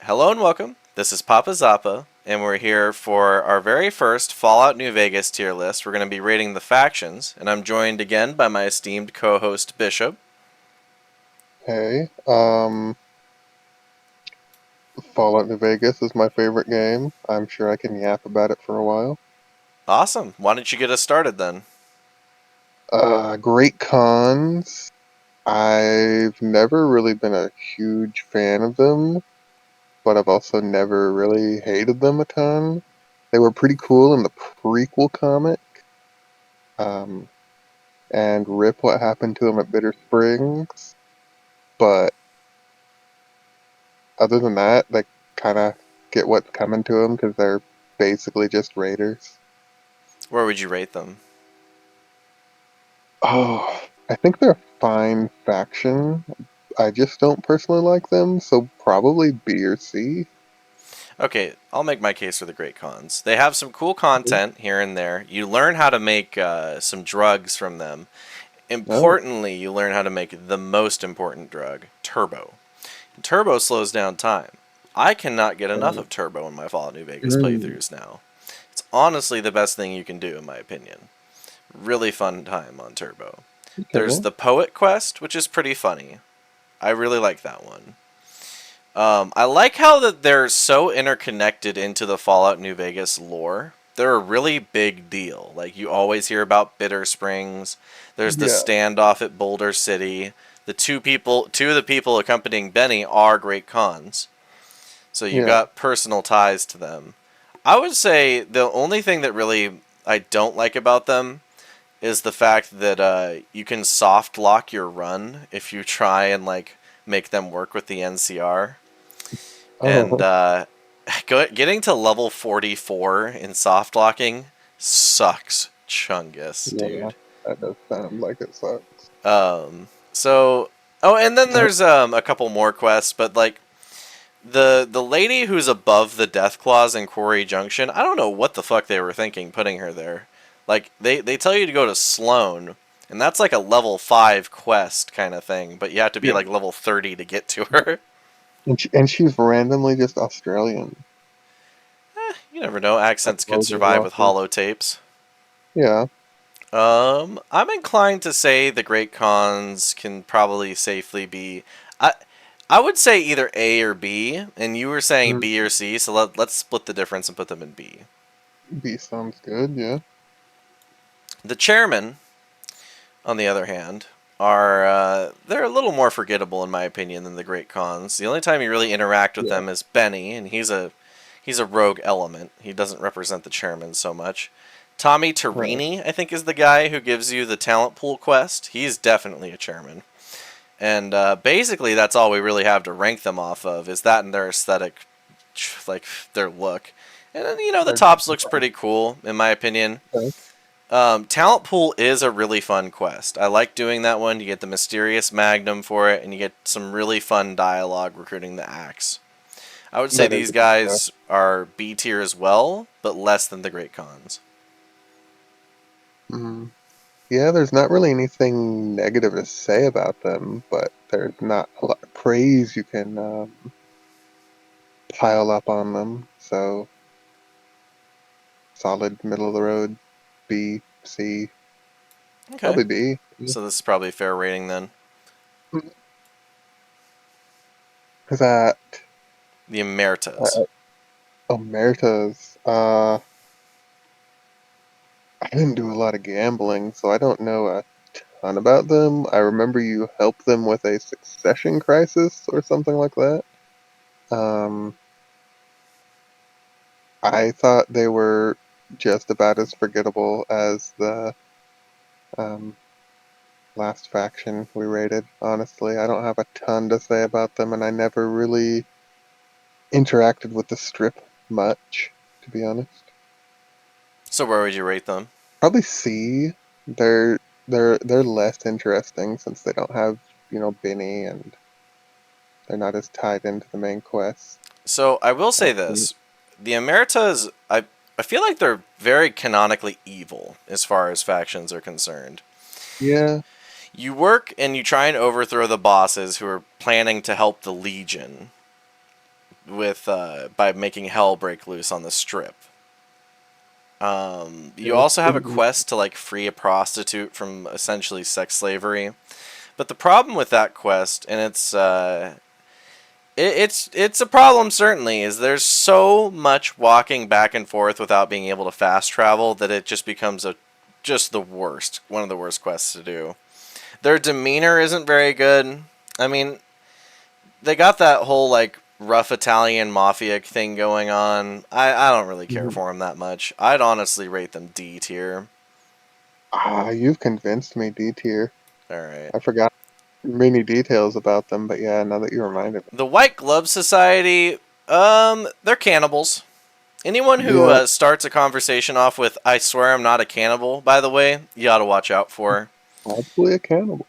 Hello and welcome. This is PappaZappa, and we're here for our very first Fallout New Vegas tier list. We're going to be rating the factions, and I'm joined again by my esteemed co-host Bishop. Hey, Fallout New Vegas is my favorite game. I'm sure I can yap about it for a while. Awesome. Why don't you get us started then? Great cons. I've never really been a huge fan of them, but I've also never really hated them a ton. They were pretty cool in the prequel comic, um, and rip what happened to them at Bitter Springs. But other than that, they kind of get what's coming to them because they're basically just raiders. Where would you rate them? Oh, I think they're a fine faction. I just don't personally like them, so probably B or C. Okay, I'll make my case for the great cons. They have some cool Mhm. content here and there. You learn how to make some drugs from them. Oh, Importantly, you learn how to make the most important drug, turbo. Turbo slows down time. I cannot get enough um, of Turbo in my Fallout New Vegas mm, playthroughs now. It's honestly the best thing you can do, in my opinion. Really fun time on Turbo. There's okay. the Poet Quest, which is pretty funny. I really like that one. I like how that they're so interconnected into the Fallout New Vegas lore. They're a really big deal. Like you always hear about Bitter Springs. There's the Yeah, standoff at Boulder City. Two of the people accompanying Benny are great cons. So you yeah. got personal ties to them. I would say the only thing that really I don't like about them is the fact that you can soft lock your run if you try and like make them work with the NCR. And Oh, getting to level 44 in soft locking sucks, Chungus, yeah. dude. That does sound like it sucks. So oh, and then there's a couple more quests, but like the lady who's above the Death Claws in Quarry Junction, I don't know what the fuck they were thinking putting her there. Like they tell you to go to Sloan, and that's like a level 5 quest kind of thing, but you have to be Yeah, like level 30 to get to her. and she's randomly just Australian. You never know, Like accents could Logan survive with Walker. holotapes. Yeah. I'm inclined to say the Great Cons can probably safely be. I I would say either A or B, and you were saying Mm, B or C, so let's split the difference and put them in B. B sounds good. Yeah. The chairman, on the other hand, are they're a little more forgettable in my opinion than the Great Cons. The only time you really interact with Yeah. them is Benny, and he's a rogue element. He doesn't represent the chairman so much. Tommy Right. Tarini, I think, is the guy who gives you the talent pool quest. He's definitely a chairman. And basically, that's all we really have to rank them off of is that and their aesthetic, like their look. And then, the They're tops looks pretty cool in my opinion. okay. Talent Pool is a really fun quest. I like doing that one. You get the mysterious magnum for it, and you get some really fun dialogue recruiting the axe. I would say That is these a good quest. guys are B tier as well, but less than the Great Cons. Mm. Yeah, there's not really anything negative to say about them, but there's not a lot of praise you can pile up on them. So solid middle of the road, B, C, Okay, probably B. so this is probably a fair rating then. Is that The Emeritas. Omertas? I didn't do a lot of gambling, so I don't know a ton about them. I remember you helped them with a succession crisis or something like that. Um, I thought they were just about as forgettable as the um, last faction we rated. Honestly, I don't have a ton to say about them, and I never really interacted with the strip much, to be honest. So where would you rate them? Probably C. They're they're less interesting since they don't have Benny and they're not as tied into the main quest. So I will say Um, this: the Emeritas, I feel like they're very canonically evil as far as factions are concerned. yeah, You work and you try and overthrow the bosses who are planning to help the Legion, with by making hell break loose on the strip. You Yeah, also have a quest to like free a prostitute from essentially sex slavery. But the problem with that quest, and it's a problem certainly, is there's so much walking back and forth without being able to fast travel that it just becomes just the worst, one of the worst quests to do. Their demeanor isn't very good. I mean, they got that whole like rough Italian mafia thing going on. I don't really care mhm. for them that much. I'd honestly rate them D tier. You've convinced me, D tier. All right. I forgot many details about them, but yeah, now that you reminded The White Glove Society, they're cannibals. Anyone me. who Yeah, starts a conversation off with "I swear I'm not a cannibal," by the way, you ought to watch out for. probably a cannibal.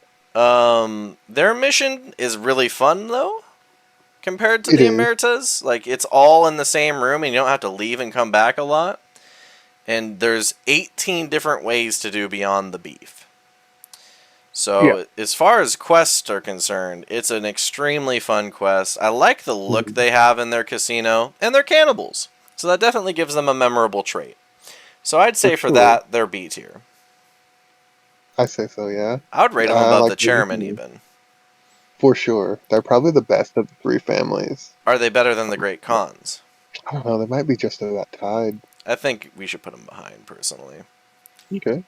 Their mission is really fun though, compared to It the is. Emeritas. Like it's all in the same room, and you don't have to leave and come back a lot. And there's 18 different ways to do Beyond the Beef. Yeah. So as far as quests are concerned, it's an extremely fun quest. I like the look Mhm. they have in their casino, and they're cannibals, so that definitely gives them a memorable trait. So I'd For say for sure. that, they're B tier. I say so, yeah. I would rate them I above like the the chairman opinion. even. For sure. They're probably the best of the three families. Are they better than the Great Khans? I don't know, they might be just about tied. I think we should put them behind, personally. Okay.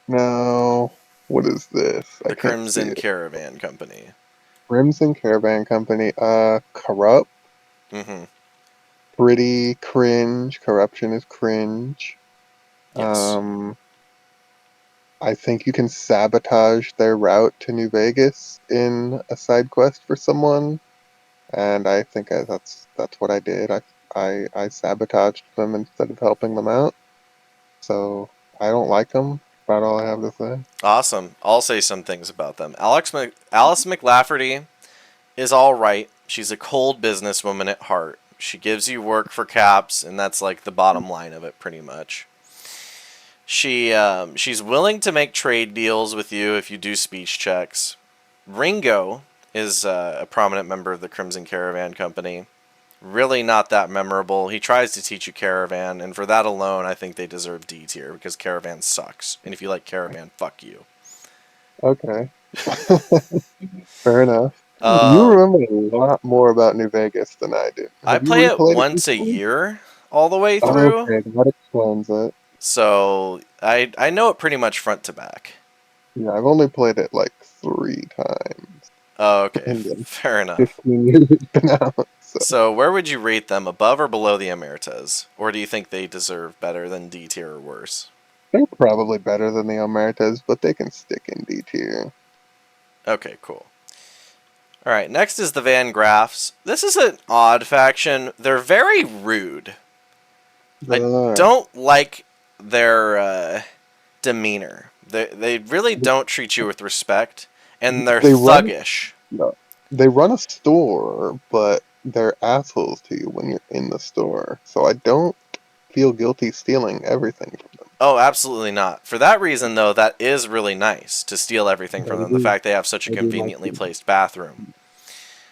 Now, what is this? I The can't see Crimson it. Caravan Company. Crimson Caravan Company. Corrupt. Mm-hmm. Pretty cringe. Corruption is cringe. Yes. Um, I think you can sabotage their route to New Vegas in a side quest for someone, and I think that's what I did. I sabotaged them instead of helping them out. So I don't like them. About all I have to say. Awesome. I'll say some things about them. Alice McLafferty is all right. She's a cold businesswoman at heart. She gives you work for caps, and that's like the bottom line of it, pretty much. She's willing to make trade deals with you if you do speech checks. Ringo is a prominent member of the Crimson Caravan Company. Really not that memorable. He tries to teach you Caravan, and for that alone, I think they deserve D tier because Caravan sucks. And if you like Caravan, fuck you. Okay, fair enough. You Um, remember a lot more about New Vegas than I do. I Have you play it replayed it once a recently? year all the way through, Okay, that explains it. so I know it pretty much front to back. Yeah, I've only played it like 3 times Oh, okay, in the fair enough. 15 years it's been out. So So where would you rate them, above or below the Emeritas? Or do you think they deserve better than D tier or worse? they're probably better than the Omertas, but they can stick in D tier. Okay, cool. Alright, next is the Van Graffs. This is an odd faction. They're very rude. I They don't like their demeanor. They really don't treat you with respect, and they're they run thuggish. no, they run a store, but they're assholes to you when you're in the store. So I don't feel guilty stealing everything from them. Oh, absolutely not. For that reason, though, that is really nice to steal everything from That them. The is, fact they have such a I do like conveniently them. placed bathroom.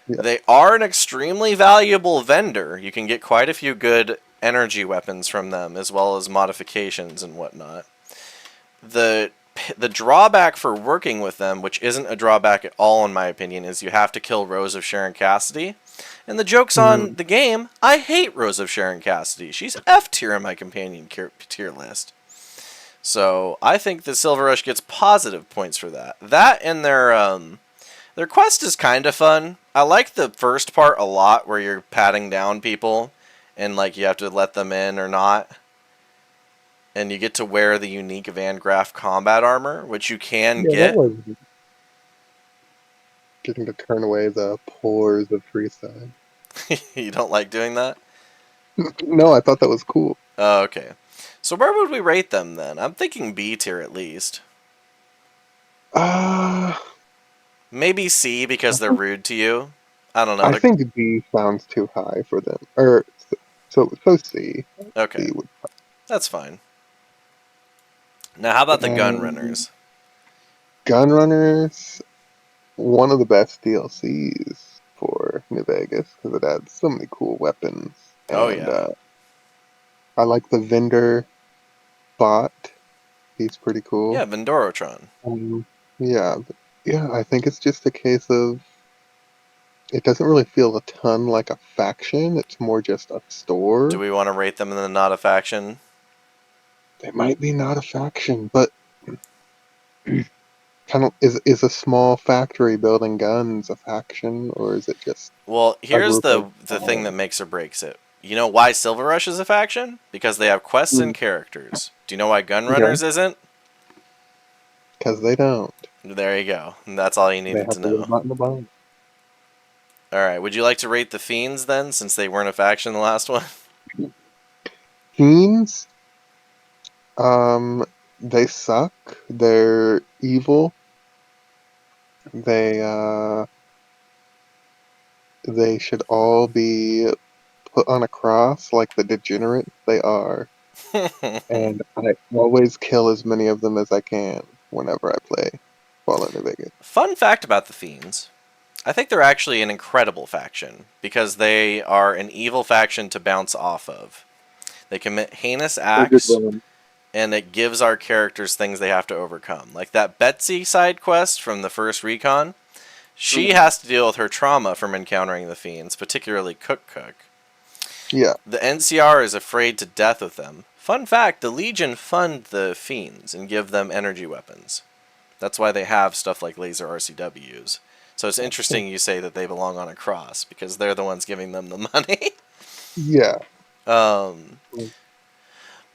Yeah. They are an extremely valuable vendor. You can get quite a few good energy weapons from them, as well as modifications and whatnot. The the drawback for working with them, which isn't a drawback at all in my opinion, is you have to kill Rose of Sharon Cassidy. And the joke's on Mm, the game. I hate Rose of Sharon Cassidy. She's F tier in my companion tier list. So I think the Silver Rush gets positive points for that. That and their quest is kind of fun. I like the first part a lot, where you're patting down people, and like you have to let them in or not, and you get to wear the unique Van Graff combat armor, which you can yeah, that get. was getting to turn away the pores of freestyle. You don't like doing that? No, I thought that was cool. Oh, okay. So where would we rate them then? I'm thinking B tier at least. Uh, Maybe C because they're rude to you. I don't know. I They're think B sounds too high for them. Or so C. okay. C would. That's fine. Now, how about the gun And runners? Gunrunners, one of the best DLCs for New Vegas because it adds so many cool weapons. Oh And yeah. I like the vendor bot. He's pretty cool. Yeah, Vendorotron. Um, yeah, yeah. I think it's just a case of it doesn't really feel a ton like a faction. It's more just a Do store. we want to rate them in the not a faction? They might be not a faction, but kind of is a small factory building guns a faction, or is it just Well, a here's group of the thing that makes or breaks it. You know why Silver Rush is a faction? Because they have quests and Mm, characters. Do you know why yeah, Gunrunners isn't? because they don't. There you go. That's all you They needed have to the know. robot in the box. All right. Would you like to rate the Fiends then, since they weren't a faction in the last one? Fiends, um, they suck. They're evil. They they should all be put on a cross like the degenerates they are. And I always kill as many of them as I can whenever I play Fallout New Vegas. Fun fact about the Fiends. I think they're actually an incredible faction because they are an evil faction to bounce off of. They commit heinous They're good acts, villains. and it gives our characters things they have to overcome. Like that Betsy side quest from the first recon, she Mhm. has to deal with her trauma from encountering the Fiends, particularly Cook Cook. Yeah, The NCR is afraid to death with them. Fun fact, the Legion fund the Fiends and give them energy weapons. That's why they have stuff like laser RCWs. So it's interesting you say that they belong on a cross because they're the ones giving them the money. yeah. um,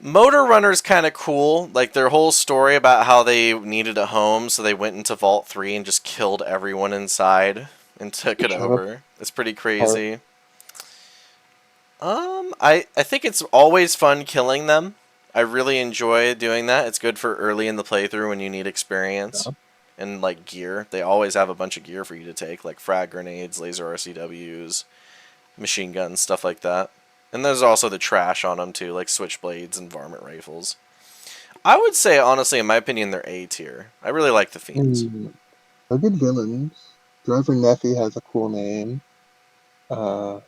Motor Runner's kind of cool. Like their whole story about how they needed a home, so they went into Vault 3 and just killed everyone inside and took it Kind of over. It's pretty hard. crazy. I think it's always fun killing them. I really enjoy doing that. It's good for early in the playthrough when you need experience and like gear. They always have a bunch of gear for you to take, like frag grenades, laser RCWs, machine guns, stuff like that. And there's also the trash on them too, like switchblades and varmint rifles. I would say honestly, in my opinion, they're A tier. I really like the Fiends. Mm. They're good villains. Driver Neffy has a cool name. Uh,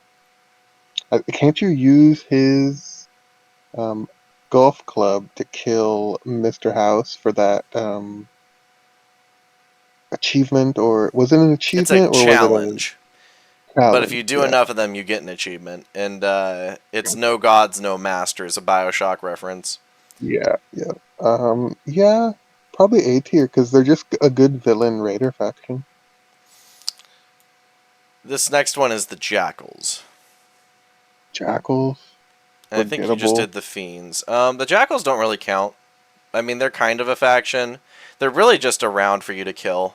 can't you use his um, golf club to kill Mr. House for that achievement? Or was it an It's a achievement or was it a challenge, but if challenge? you do Yeah. enough of them, you get an achievement. And it's Gotcha. No Gods, No Masters, a Bioshock reference. Yeah, yeah. Yeah, probably A tier because they're just a good villain raider faction. This next one is the Jackals. Jackals, And I think you just forgettable. did the Fiends. The Jackals don't really count. I mean, they're kind of a faction. They're really just around for you to kill.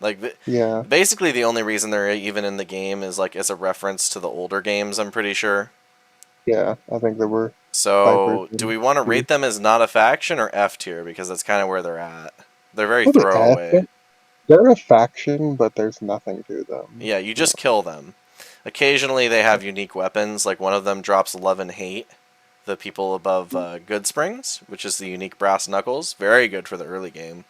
Like, Yeah, basically, the only reason they're even in the game is like as a reference to the older games. I'm pretty sure. yeah. I think there were Vipers So, do in we want to two. rate them as not a faction or F tier? Because that's kind of where they're at. They're very Probably F. throwaway. They're a faction, but there's nothing to them. Yeah, you No. just kill them. Occasionally, they have unique weapons. Like one of them drops 11 hate. The people above Good Springs, which is the unique brass knuckles. Very good for the early game.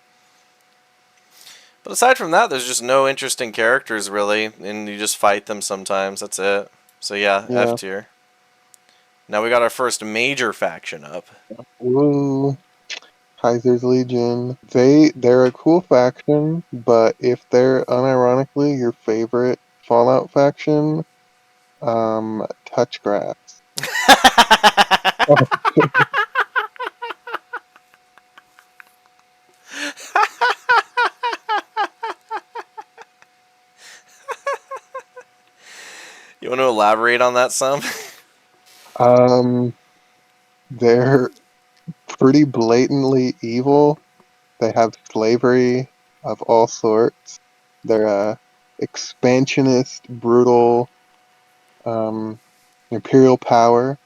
But aside from that, there's just no interesting characters really, and you just fight them sometimes. That's it. So yeah, F Yeah. tier. Now we got our first major faction up. Woo. Kaiser's Legion. They're a cool faction, but if they're unironically your favorite Fallout faction, touch grass. You want to elaborate on that some? Um, they're pretty blatantly evil. They have slavery of all sorts. They're expansionist, brutal, um, imperial power,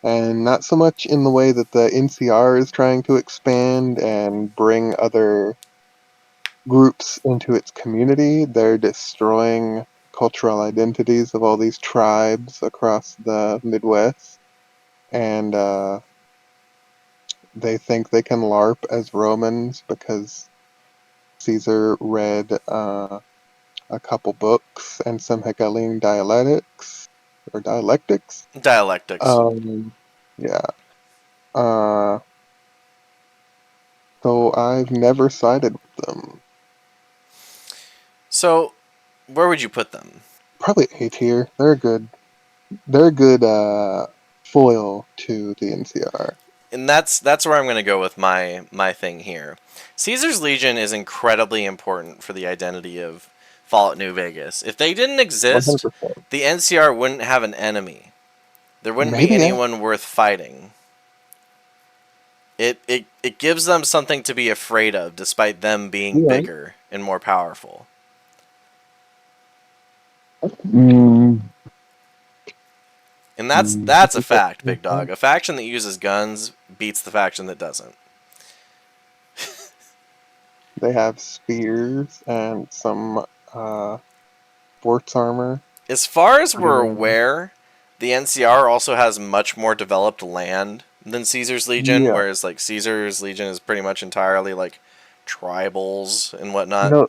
and not so much in the way that the NCR is trying to expand and bring other groups into its community. They're destroying cultural identities of all these tribes across the Midwest, and they think they can LARP as Romans because Caesar read a couple books and some Hegelian dialectics or dialectics. Dialectics. Um, yeah. Uh, so I've never sided with them. So, where would you put them? Probably A tier. They're a good foil to the NCR. And that's where I'm going to go with my thing here. Caesar's Legion is incredibly important for the identity of Fallout New Vegas. If they didn't exist, 100%. the NCR wouldn't have an enemy. There wouldn't be Maybe anyone worth fighting. It gives them something to be afraid of, despite them being yeah. bigger and more powerful. Mm, And that's a fact, big dog. A faction that uses guns beats the faction that doesn't. they have spears and some sports armor. As far as Pretty we're random. aware, the NCR also has much more developed land than Caesar's Legion, Yeah. whereas like Caesar's Legion is pretty much entirely like tribals and whatnot. No,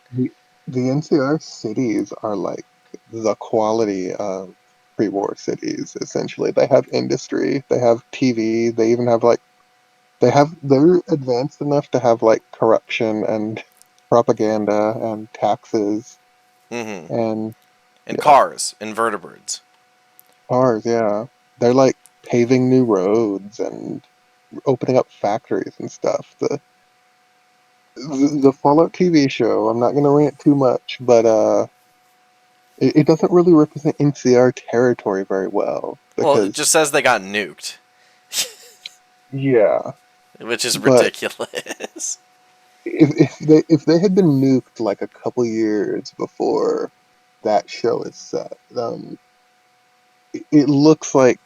the NCR cities are like the quality of pre-war cities, essentially. They have industry, they have TV, they even have like they're advanced enough to have like corruption and propaganda and taxes Mm-hmm. and And yeah, cars and vertebrates. cars, yeah. They're like paving new roads and opening up factories and stuff. The Fallout TV show, I'm not gonna rant too much, but it doesn't really represent NCR territory very well Well, it because just says they got nuked, yeah, which is but ridiculous. if they had been nuked like a couple years before that show is set, it looks like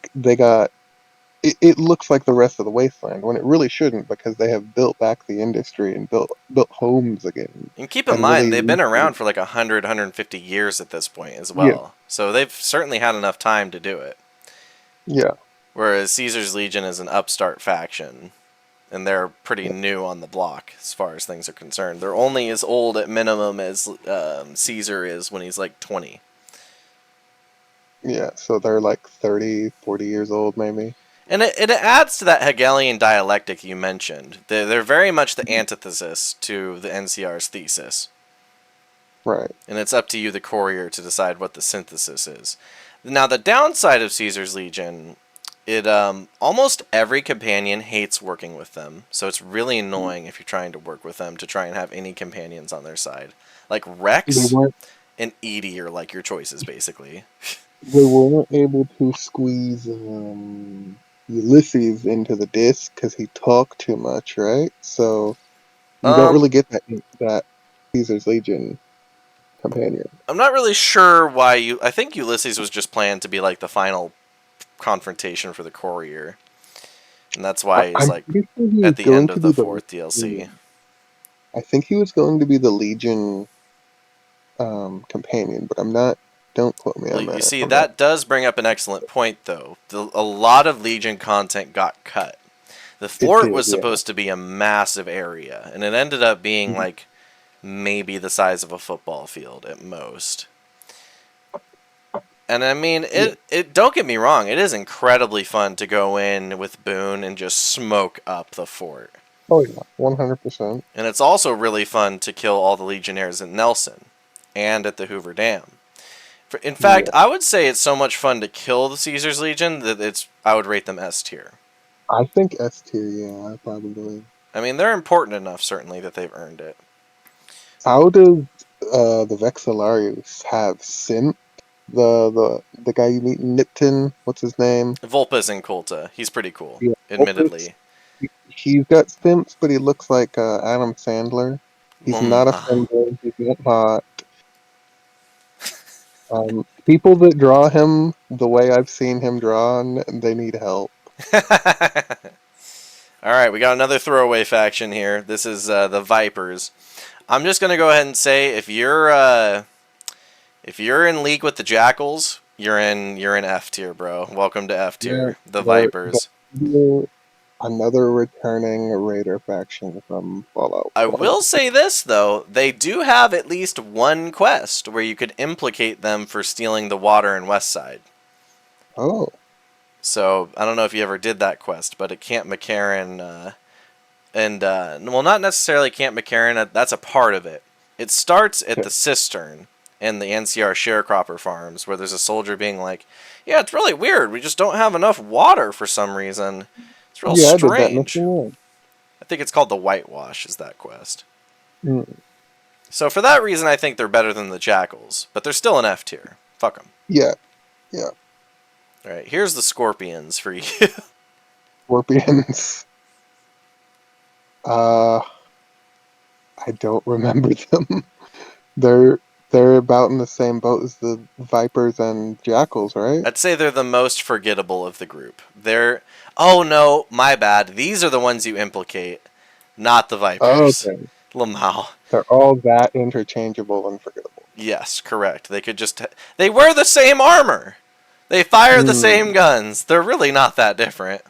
it looks like the rest of the wasteland when it really shouldn't because they have built back the industry and built homes again And keep in and mind, really they've been around for like 150 years at this point as yeah, well. So they've certainly had enough time to do it. yeah, Whereas Caesar's Legion is an upstart faction, and they're pretty new on the block as far as things are concerned. They're only as old at minimum as Caesar is when he's like 20. yeah. So they're like 30, 40 years old maybe. And it adds to that Hegelian dialectic you mentioned. They're very much the antithesis to the NCR's thesis. Right. And it's up to you, the courier, to decide what the synthesis is. Now, the downside of Caesar's Legion, it almost every companion hates working with them, so it's really annoying if you're trying to work with them to try and have any companions on their side. Like They Rex weren't and Edie are like your choices, basically. they weren't able to squeeze Ulysses into the disc because he talked too much, right? So you don't Um, really get that Caesar's Legion companion. I'm not really sure why you. I think Ulysses was just planned to be like the final confrontation for the courier, and that's why he's I'm like pretty sure he at was the going end to of be the the fourth DLC. Legion. I think he was going to be the Legion companion, but I'm not. Don't quote me Well, on you that. see, On that. that does bring up an excellent point, though. A lot of Legion content got cut. The It fort did, was yeah. supposed to be a massive area, and it ended up being Mhm. like maybe the size of a football field at most. And I mean, Yeah. it don't get me wrong, it is incredibly fun to go in with Boone and just smoke up the fort. Oh yeah, 100%. And it's also really fun to kill all the Legionnaires at Nelson and at the Hoover Dam. In fact, Yeah, I would say it's so much fun to kill the Caesar's Legion that I would rate them S tier. I think S tier. Yeah, probably. I mean, they're important enough, certainly, that they've earned it. How does the Vexillarius have Simp? The guy you meet in Nipton, what's his name? Vulpes and Kulta, he's pretty cool, Yeah, Opus. admittedly. He's got simps, but he looks like Adam Sandler. He's not a Uh, femboy. He's not hot. People that draw him the way I've seen him drawn, they need help. All right, we got another throwaway faction here. This is the Vipers. I'm just gonna go ahead and say if you're in league with the Jackals, you're in F tier, bro. Welcome to F Yeah, tier. The the Vipers. the Another returning Raider faction from Fallout I 1. will say this, though. They do have at least one quest where you could implicate them for stealing the water in West Side. Oh, So, I don't know if you ever did that quest, but at Camp McCarran, well, not necessarily Camp McCarran, that's a part of it. It starts at okay. the cistern in the NCR sharecropper farms, where there's a soldier being like, yeah, it's really weird. We just don't have enough water for some reason. It's real Yeah, I did that strange. mission. I think it's called the Whitewash, is that quest. Yeah. Mm, So for that reason, I think they're better than the Jackals, but they're still an F tier. Fuck them. yeah, yeah. All right, here's the Scorpions for you. Scorpions. Uh, I don't remember them. They're they're about in the same boat as the Vipers and Jackals, right? I'd say they're the most forgettable of the group. They're. Oh no, my bad. These are the ones you implicate, not the Oh, Vipers. okay. Lamau. They're all that interchangeable and forgettable. Yes, correct. They could just. They wear the same armor. They fire the same Hmm. guns. They're really not that different.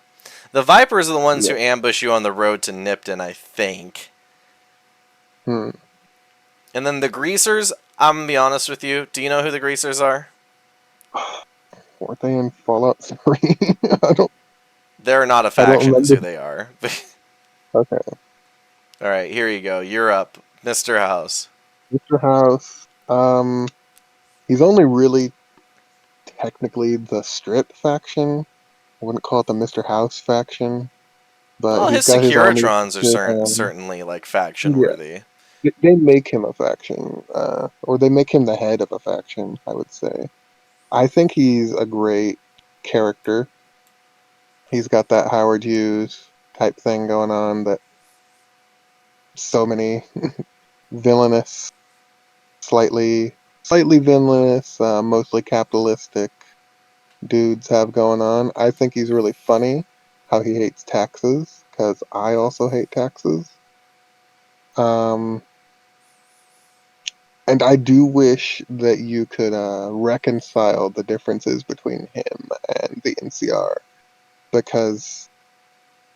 The Vipers are the ones Yeah. who ambush you on the road to Nipton, I think. Hmm. And then the Greasers, I'm gonna be honest with you. Do you know who the Greasers are? Weren't they in Fallout 3? I don't. They're not a I don't faction, is remember. who they are. Okay. Alright, here you go. You're up. Mr. House. Mr. House. He's only really technically the Strip faction. I wouldn't call it the Mr. House faction, but Well, he's his got his army. Securitrons are certainly, like, faction Yeah, worthy. they make him a faction, or they make him the head of a faction, I would say. I think he's a great character. He's got that Howard Hughes type thing going on that so many villainous, slightly villainous, mostly capitalistic dudes have going on. I think he's really funny how he hates taxes because I also hate taxes. Um, and I do wish that you could reconcile the differences between him and the NCR because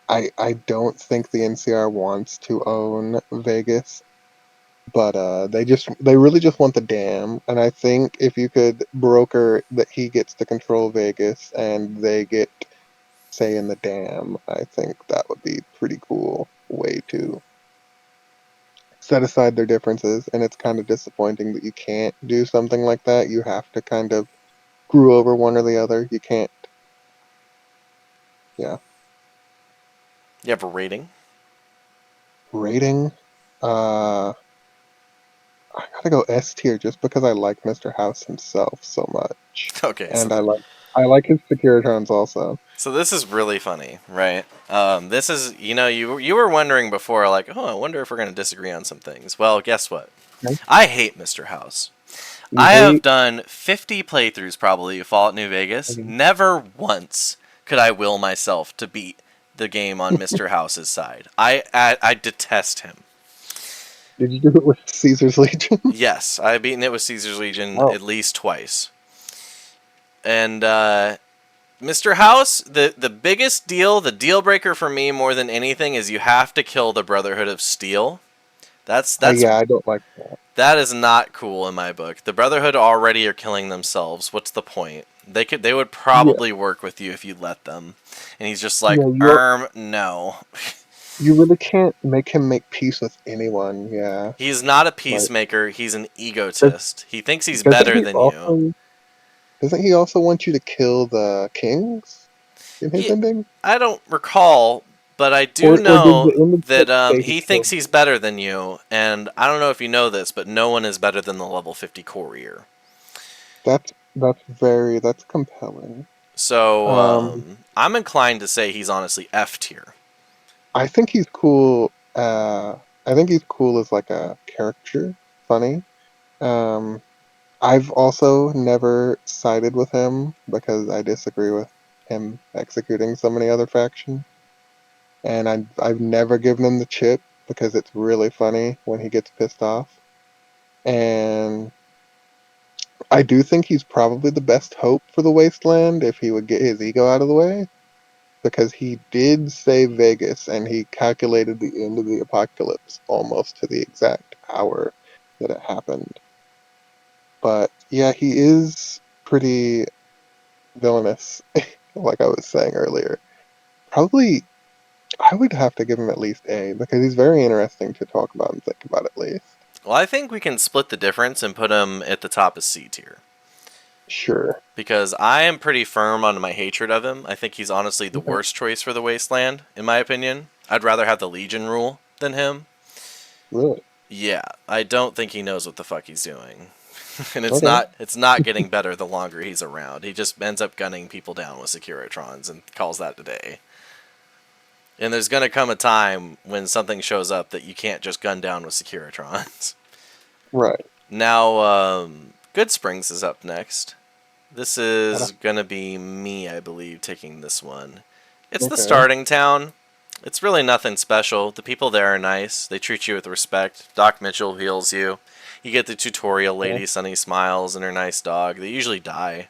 I don't think the NCR wants to own Vegas, but they really just want the dam, and I think if you could broker that he gets to control Vegas and they get say in the dam, I think that would be pretty cool way to set aside their differences, and it's kind of disappointing that you can't do something like that. You have to kind of screw over one or the other. You can't. Yeah. You have a rating? Rating. Uh, I gotta go S tier just because I like Mr. House himself so much, Okay, and I like his Securitrons also. so this is really funny, right? This is, you were wondering before, like, oh, I wonder if we're going to disagree on some things. Well, guess what? Okay? I hate Mr. House. You I have hate. done 50 playthroughs probably of Fallout New Vegas. Okay. Never once could I will myself to beat the game on Mr. House's side. I detest him. Did you do it with Caesar's Legion? Yes, I've beaten it with Caesar's Legion Oh, at least twice. And Mr. House, the biggest deal, the deal breaker for me more than anything is you have to kill the Brotherhood of Steel. That's that's yeah, I don't like that. that is not cool in my book. The Brotherhood already are killing themselves. What's the point? They would Yeah, probably work with you if you let them. And he's just like, yeah, no. you really can't make him make peace with anyone. Yeah, He's not a like peacemaker. He's an does, egotist. He thinks he's doesn't better he than you. also doesn't he also want you to kill the kings in his He, ending? I don't recall, but I do Or does know the image that book say he he killed thinks he's them? better than you. And I don't know if you know this, but no one is better than the level 50 courier. That's compelling. So Um, I'm inclined to say he's honestly F tier. I think he's cool. I think he's cool as like a character, funny. Um, I've also never sided with him because I disagree with him executing so many other factions. And I've never given him the chip because it's really funny when he gets pissed off. And I do think he's probably the best hope for the Wasteland if he would get his ego out of the way. because he did save Vegas and he calculated the end of the apocalypse almost to the exact hour that it happened. But yeah, he is pretty villainous, like I was saying earlier. Probably, I would have to give him at least A because he's very interesting to talk about and think about at least. Well, I think we can split the difference and put him at the top of C tier. Sure. Because I am pretty firm on my hatred of him. I think he's honestly the Okay. worst choice for the Wasteland, in my opinion. I'd rather have the Legion rule than him. Really? Yeah, I don't think he knows what the fuck he's doing. And Okay. it's not getting better the longer he's around. He just ends up gunning people down with Securitrons and calls that a day. And there's gonna come a time when something shows up that you can't just gun down with Securitrons. Right. Now, Good Springs is up next. This Uh, is gonna be me, I believe, taking this one. It's the Okay. starting town. It's really nothing special. The people there are nice. They treat you with respect. Doc Mitchell heals you. You get the tutorial Okay. lady, Sunny Smiles, and her nice dog. They usually die.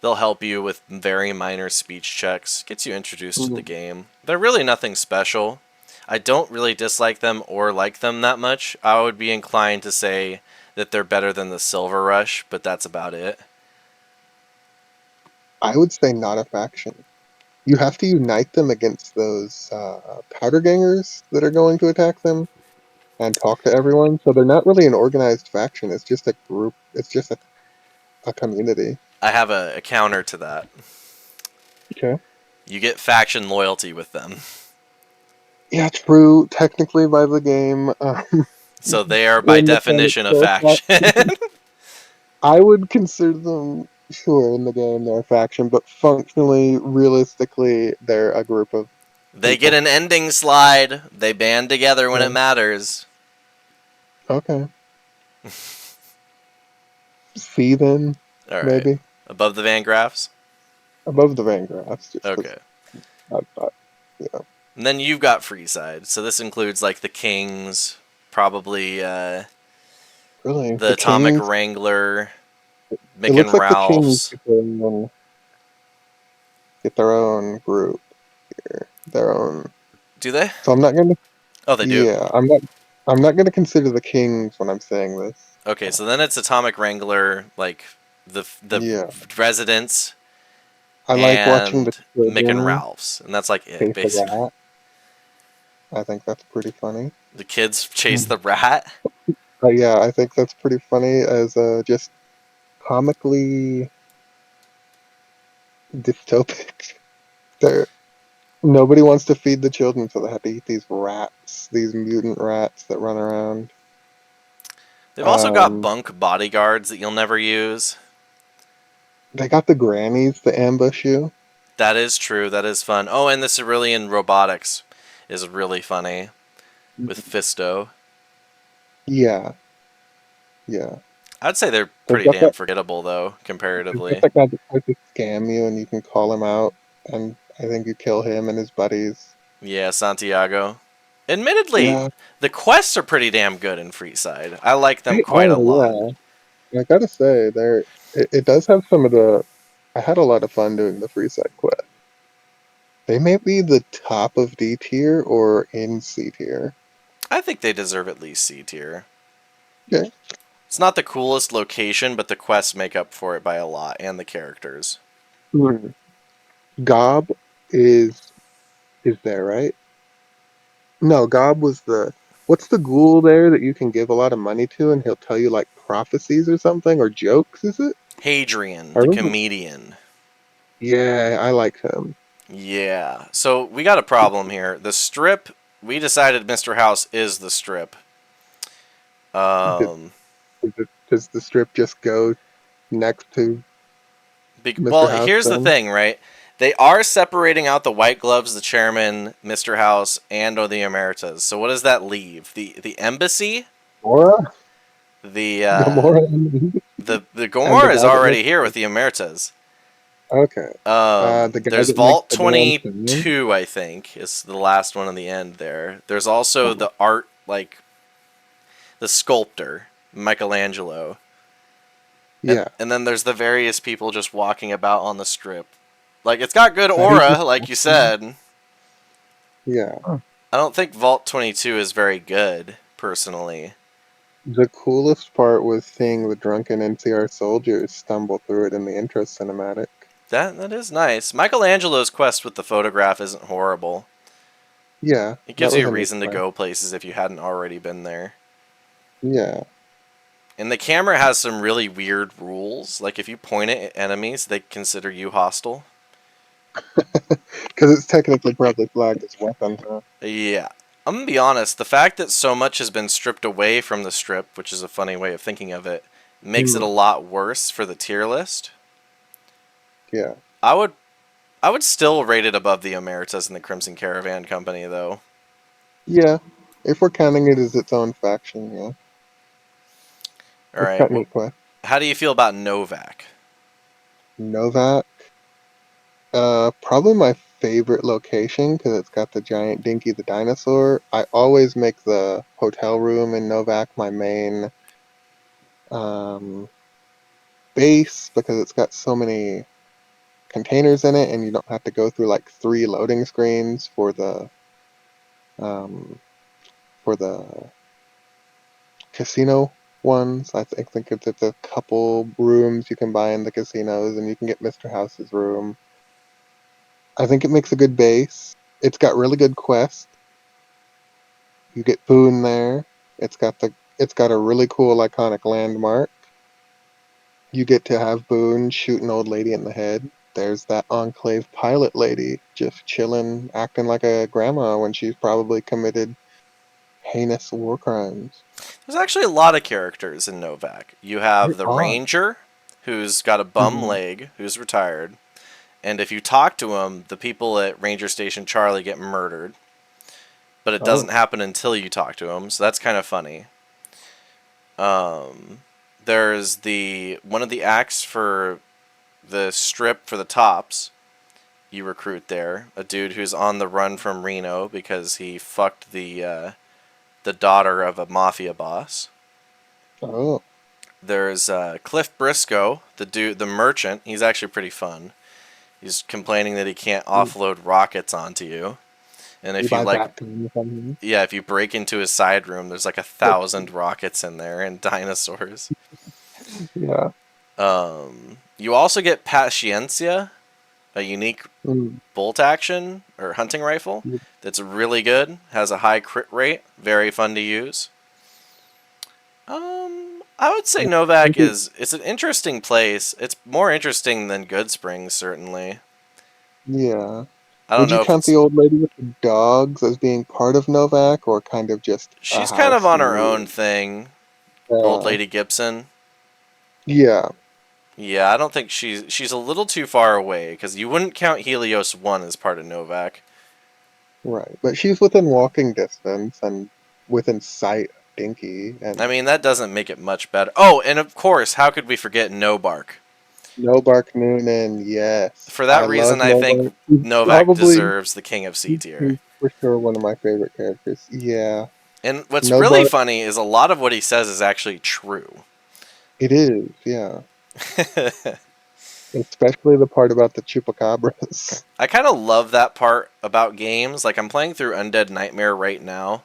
They'll help you with very minor speech checks. Gets you introduced to the Mhm. game. They're really nothing special. I don't really dislike them or like them that much. I would be inclined to say that they're better than the Silver Rush, but that's about it. I would say not a faction. You have to unite them against those powder gangers that are going to attack them and talk to everyone. So they're not really an organized faction. It's just a group. It's just a community. I have a counter to that. Okay. You get faction loyalty with them. Yeah, true. Technically, by the game, So they are by in mechanics, definition a faction. I would consider them sure in the game they're a faction, but functionally, realistically, they're a group of They get people. an ending slide. They band together when it Yeah. matters. Okay. C then, Alright. maybe Above the Van Graffs? above the Vangraffs, just because Okay. I thought, yeah. And then you've got Freeside. So this includes like the Kings, probably Really, the the Atomic Kings. Wrangler, It Mick looks and like the Kings Ralph's. get their own group here, their own. Do they? So I'm not gonna. Oh, they do. Yeah, I'm not. I'm not gonna consider the Kings when I'm saying this. Okay, so then it's Atomic Wrangler, like the Yeah, residents, I like watching the and Mick and children Ralph's, and that's like it, chase a basically. rat. I think that's pretty funny. The kids chase Mm. the rat. Yeah, I think that's pretty funny as just comically dystopic. There, nobody wants to feed the children, so they have to eat these rats, these mutant rats that run around. They've also got Um, bunk bodyguards that you'll never use. they got the grannies to ambush you. That is true. That is fun. Oh, and the Cerulean robotics is really funny with Fisto. Yeah, yeah. I'd say they're They've pretty got damn that. forgettable though, They've got comparatively. that guy that tries to scam you, and you can call him out, and I think you kill him and his buddies. Yeah, Santiago. Admittedly, Yeah, the quests are pretty damn good in Freeside. I like them they quite are. a lot. Yeah, I gotta say, it does have some of the. I had a lot of fun doing the free side quest. They may be the top of D tier or in C tier. I think they deserve at least C tier. Okay. It's not the coolest location, but the quests make up for it by a lot, and the characters. Hmm. Gob is there, right? No, Gob was the. What's the ghoul there that you can give a lot of money to, and he'll tell you like prophecies or something or jokes? Is it? Hadrian, I the remember. comedian. Yeah, I like him. Yeah, so we got a problem here. The strip, we decided Mr. House is the strip. Does, Um, does the strip just go next to well, Mr. House here's the then? thing, right? They are separating out the White Gloves, the chairman, Mr. House, and or the Emeritus. So what does that leave? The embassy, Gamora? the Gamora the and the Gomorrah is guy that already makes. here with the Emeritus. Okay. The guy There's that makes Vault the damn sign? 22, I think, is the last one on the end there. There's also Oh, the art, like the sculptor, Michelangelo. yeah. And then there's the various people just walking about on the strip. Like, it's got good That is aura, just like you awesome. said. Yeah. I don't think Vault 22 is very good, personally. The coolest part was seeing the drunken NCR soldiers stumble through it in the intro cinematic. That is nice. Michelangelo's quest with the photograph isn't horrible. Yeah, It that gives you was a a neat reason to quest. go places if you hadn't already been there. Yeah. And the camera has some really weird rules. Like, if you point it at enemies, they consider you hostile. Because it's technically probably flagged as weapon, huh? Yeah. I'm gonna be honest, the fact that so much has been stripped away from the strip, which is a funny way of thinking of it, makes it a Mm, lot worse for the tier list. yeah. I would I would still rate it above the Emeritus and the Crimson Caravan Company though. Yeah. If we're counting it as its own faction, yeah. It's Alright, got neat quest. how do you feel about Novak? Novak, probably my favorite location because it's got the giant Dinky the dinosaur. I always make the hotel room in Novak my main um, base because it's got so many containers in it, and you don't have to go through like three loading screens um, for the casino ones. I think it's a couple rooms you can buy in the casinos, and you can get Mr. House's room. I think it makes a good base. It's got really good quests. You get Boone there. It's got a really cool iconic landmark. You get to have Boone shoot an old lady in the head. There's that Enclave pilot lady just chilling, acting like a grandma when she's probably committed heinous war crimes. There's actually a lot of characters in Novak. You have There the are. Ranger, who's got a bum Mhm. leg, who's retired. And if you talk to him, the people at Ranger Station Charlie get murdered. But it doesn't Oh. happen until you talk to him, so that's kind of funny. Um, there's the one of the acts for the strip for the tops. You recruit there a dude who's on the run from Reno because he fucked the daughter of a mafia boss. Oh. There's Cliff Briscoe, the merchant. He's actually pretty fun. He's complaining that he can't You offload rockets onto you. And you if you buy like, back to me something. yeah, if you break into his side room, there's like 1,000 rockets in there and dinosaurs. Yeah. You also get Paciencia, a unique Mm. bolt action or hunting rifle You- that's really good. Has a high crit rate, very fun to use. I would say Novak Maybe. is it's an interesting place. It's more interesting than Good Springs, certainly. Yeah. I don't Would you know if count it's the old lady with the dogs as being part of Novak or kind of just a she's kind of house on her own rule? thing. Old Uh, Lady Gibson. yeah, Yeah, I don't think she's a little too far away because you wouldn't count Helios 1 as part of Novak. right. But she's within walking distance and within sight of Dinky I and mean, that doesn't make it much better. Oh, and of course, how could we forget No Bark? No Bark Noonan, yes. For I that love reason, I No think Bark. He's Novak probably deserves the King of C tier. he's for sure one of my favorite characters. Yeah. And what's No really Bark, funny is a lot of what he says is actually true. it is, yeah. Especially the part about the chupacabras. I kind of love that part about games. Like I'm playing through Undead Nightmare right now,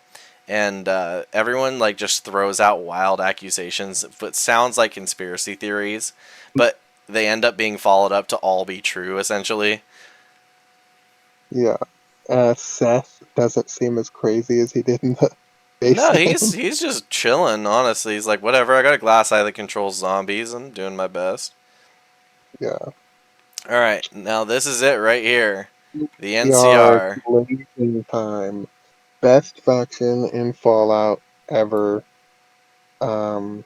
and everyone like just throws out wild accusations, but sounds like conspiracy theories, but they end up being followed up to all be true essentially. Yeah. Seth doesn't seem as crazy as he did in the base No, game. he's just chilling. Honestly, he's like, whatever. I got a glass eye that controls zombies. I'm doing my best. Yeah. All right, now this is it right here, the Yard NCR. blazing time. Best faction in Fallout ever. Um,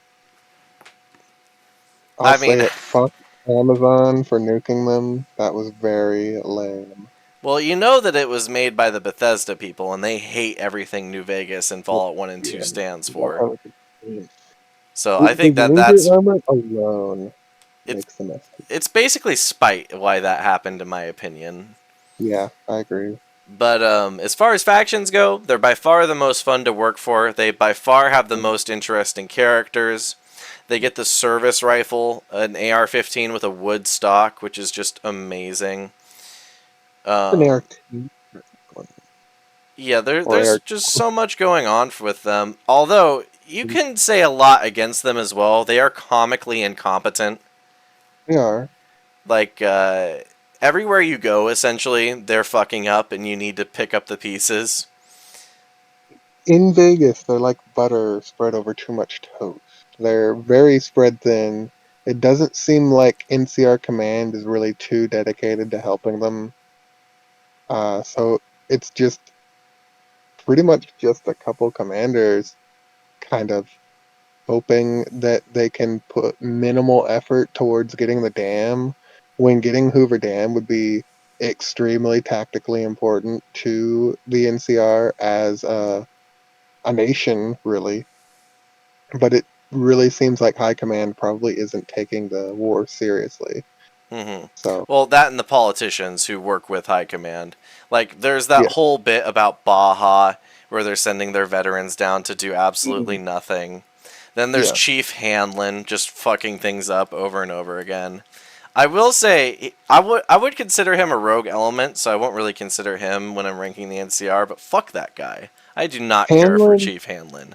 I'll I mean, say it. Fuck Amazon for nuking them. That was very lame. well, you know that it was made by the Bethesda people, and they hate everything New Vegas and Fallout 1 and 2 Yeah, stands for. 100%. So I The think that Ranger armor alone it's makes them mess. it's basically spite why that happened, in my opinion. Yeah, I agree. But as far as factions go, they're by far the most fun to work for. They by far have the most interesting characters. They get the service rifle, an AR-15 with a wood stock, which is just amazing. An Um, AR-2 yeah, or there's AR. just so much going on with them. Although you can say a lot against them as well. They are comically incompetent. They are. Like everywhere you go, essentially, they're fucking up, and you need to pick up the pieces. In Vegas, they're like butter spread over too much toast. They're very spread thin. It doesn't seem like NCR Command is really too dedicated to helping them. So it's just pretty much just a couple commanders kind of hoping that they can put minimal effort towards getting the dam when getting Hoover Dam would be extremely tactically important to the NCR as a nation, really. But it really seems like High Command probably isn't taking the war seriously. Hmm. So, Well, that and the politicians who work with high command. Like, there's that yeah. whole bit about Baja where they're sending their veterans down to do absolutely Mm, nothing. Then there's yeah. Chief Hanlon just fucking things up over and over again. I will say I would consider him a rogue element, so I won't really consider him when I'm ranking the NCR. But fuck that guy. I do not care for Hanlon Chief Hanlon.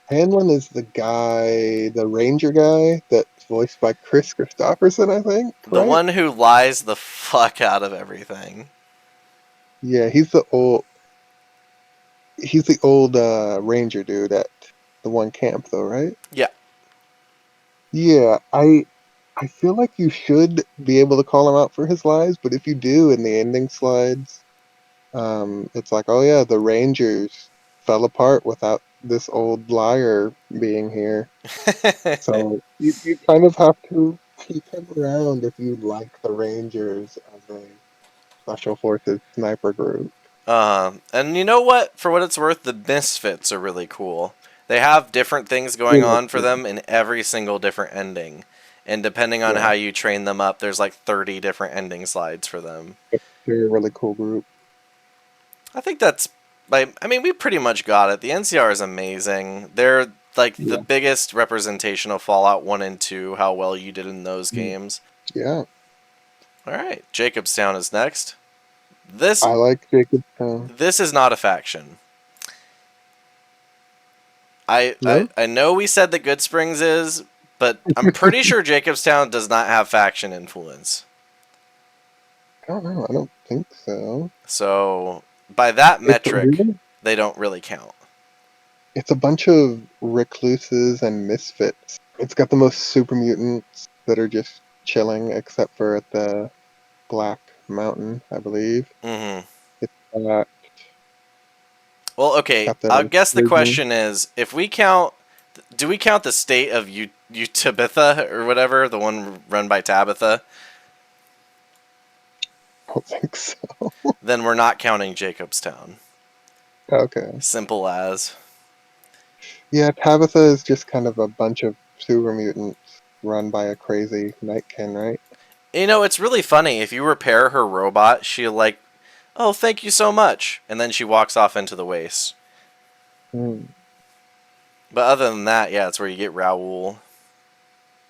Hanlon is the guy, the ranger guy that's voiced by Chris Christopherson, I think, The right? one who lies the fuck out of everything. Yeah, he's the old ranger dude at the one camp though, right? Yeah. Yeah, I feel like you should be able to call him out for his lies, but if you do in the ending slides, it's like, oh yeah, the Rangers fell apart without this old liar being here. So you kind of have to keep him around if you like the Rangers as a special forces sniper group. And you know what? For what it's worth, the Misfits are really cool. They have different things going Yeah, on for them in every single different ending. And depending on yeah, how you train them up, there's like 30 different ending slides for them. they're a really cool group. I think that's like I mean we pretty much got it. The NCR is amazing. They're like the Yeah, biggest representation of Fallout 1 and 2, how well you did in those mm, games. yeah. All right, Jacobstown is next. This I like Jacobstown. this is not a faction. I, I No, I know we said that Good Springs is, but I'm pretty sure Jacobstown does not have faction influence. I don't know. I don't think so. So by that It's metric, really, they don't really count. it's a bunch of recluses and misfits. It's got the most super mutants that are just chilling, except for at the Black Mountain, I believe. Hmm. It's Well, okay. got I the guess the prison. question is, if we count, do we count the state of Tabitha or whatever, the one run by Tabitha? I don't think so. Then we're not counting Jacobstown. Okay. Simple as. Yeah, Tabitha is just kind of a bunch of super mutants run by a crazy Nightkin, right? You know, it's really funny. If you repair her robot, she'll like, oh, thank you so much, and then she walks off into the waste. Hmm. But other than that, yeah, it's where you get Raoul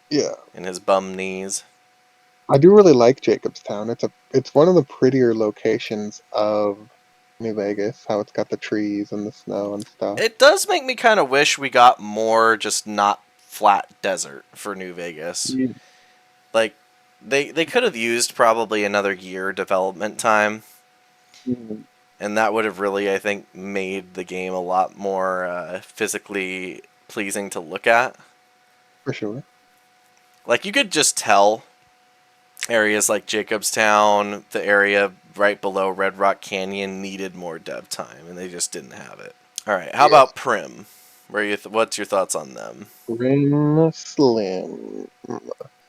Yeah. and his bum knees. I do really like Jacobstown. It's one of the prettier locations of New Vegas, how it's got the trees and the snow and stuff. It does make me kind of wish we got more just not flat desert for New Vegas. Yeah. Like they could have used probably another year development time, Mm, and that would have really I think made the game a lot more physically pleasing to look at. for sure. Like you could just tell areas like Jacobstown, the area right below Red Rock Canyon needed more dev time, and they just didn't have it. All right, how Yes. about Prim? What's your thoughts on them? Prim Slim.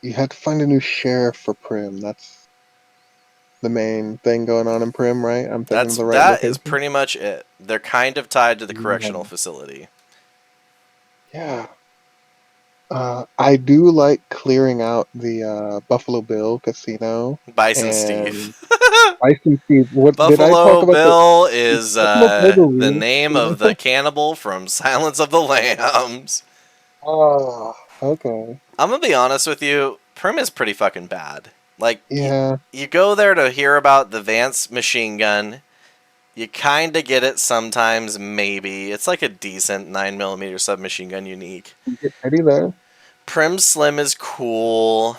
You had to find a new sheriff for Prim. That's the main thing going on in Prim, right? I'm thinking of the right That is location. pretty much it. They're kind of tied to the correctional Yeah. facility. Yeah. I do like clearing out the Buffalo Bill Casino Bison Steve. and Bison Steve. What did I talk Buffalo about the Bill is Buffalo Bill the the real name of the casino? cannibal from Silence of the Lambs. Ah, okay. I'm gonna be honest with you. Prim is pretty fucking bad. Like, Yeah, you go there to hear about the Vance machine gun. You kind of get it sometimes, maybe. It's like a decent 9mm submachine gun unique. you get Eddie there. Prim Slim is cool.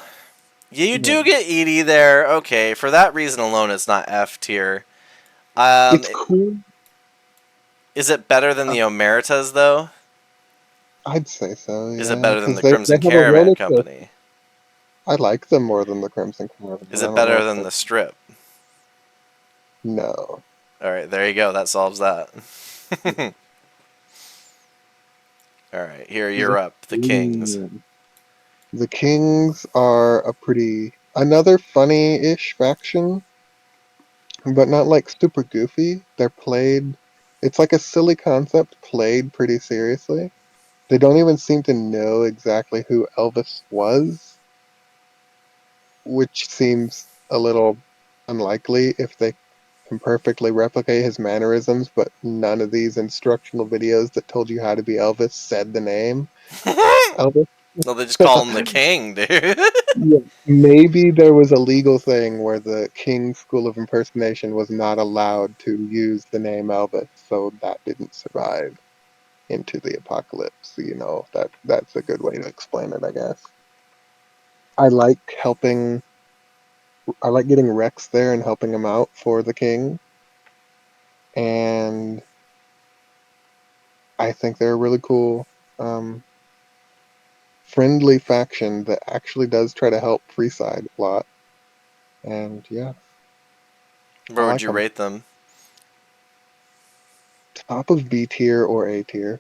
You Yeah. do get Edie there. Okay, for that reason alone, it's not F tier. Um, It's cool. is it better than Uh, the Omeritas, though? I'd say so, Is it yeah, better than because the they Crimson have a Caravan relative. Company? I like them more than the Crimson Caravan. Is I it don't know better if than they. the Strip? No. Alright, there you go. That solves that. Alright, here The you're up. The Kings. King- the Kings are a pretty another funny-ish faction, but not like super goofy. They're played. It's like a silly concept played pretty seriously. They don't even seem to know exactly who Elvis was, which seems a little unlikely if they can perfectly replicate his mannerisms, but none of these instructional videos that told you how to be Elvis said the name Elvis. No, they just call him the King, dude. Yeah. Maybe there was a legal thing where the King School of Impersonation was not allowed to use the name Elvis, so that didn't survive into the apocalypse. That's a good way to explain it, I guess. I like helping. I like getting Rex there and helping him out for the king, and I think they're a really cool, um, friendly faction that actually does try to help Freeside a lot. And yeah, I Where would like you them. rate them? Top of B tier or A tier?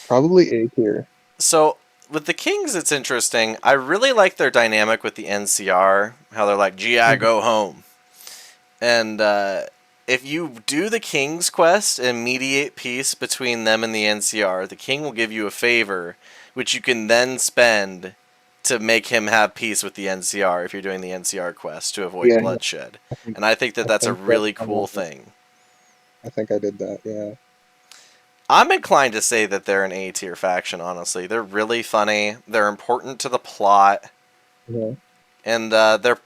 Probably A tier. So, with the Kings, it's interesting. I really like their dynamic with the NCR. How they're like, GI, Mhm. go home. And if you do the King's quest and mediate peace between them and the NCR, the King will give you a favor, which you can then spend to make him have peace with the NCR if you're doing the NCR quest to avoid Yeah, bloodshed. I think And I think that I that's a think that's really how cool thing. I think I did that. Yeah. I'm inclined to say that they're an A tier faction, honestly. They're really funny, they're important to the plot, Yeah. and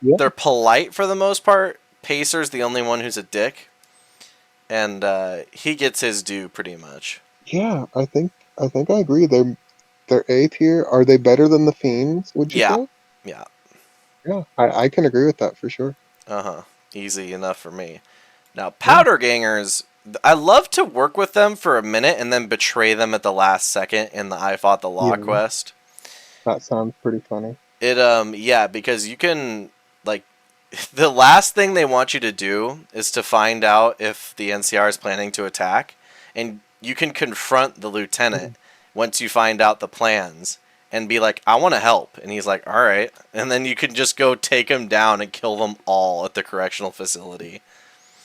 Yeah. they're polite for the most part. Pacer's the only one who's a dick, and he gets his due pretty much. Yeah. I think I agree. They're A tier. Are they better than the Fiends? Would you Yeah, say? yeah, Yeah. I can agree with that for sure. uh huh. Easy enough for me. Now, Yeah. Powder Gangers, I love to work with them for a minute and then betray them at the last second in the I Fought the Law Yeah. quest. That sounds pretty funny. Yeah, because you can, like, the last thing they want you to do is to find out if the NCR is planning to attack, and you can confront the lieutenant Mhm. once you find out the plans and be like, "I want to help," and he's like, "All right," and then you can just go take him down and kill them all at the correctional facility.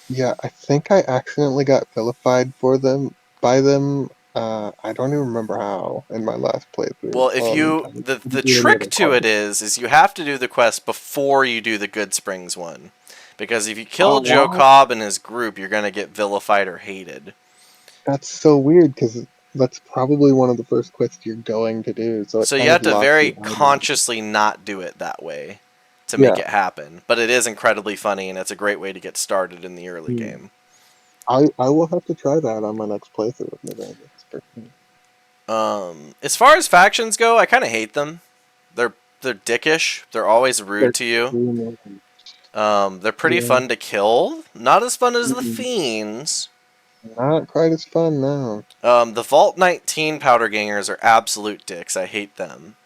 Yeah, I think I accidentally got vilified for them by them. I don't even remember how in my last playthrough. Well, if you I the didn't do any trick other to it quests. is you have to do the quest before you do the Good Springs one. Because if you kill Oh Joe wow, Cobb and his group, you're going to get vilified or hated. that's so weird because that's probably one of the first quests you're going to do. So it So you kind of have to locks you very out of it. consciously not do it that way to make Yeah, it happen. But it is incredibly funny, and it's a great way to get started in the early mm. game. I will have to try that on my next playthrough of New Vegas for sure. As far as factions go, I kind of hate them. They're dickish. They're always rude They're to you. extremely- They're pretty yeah, fun to kill. Not as fun as the mm, fiends. not quite as fun now. The Vault 19 powder gangers are absolute dicks. I hate them.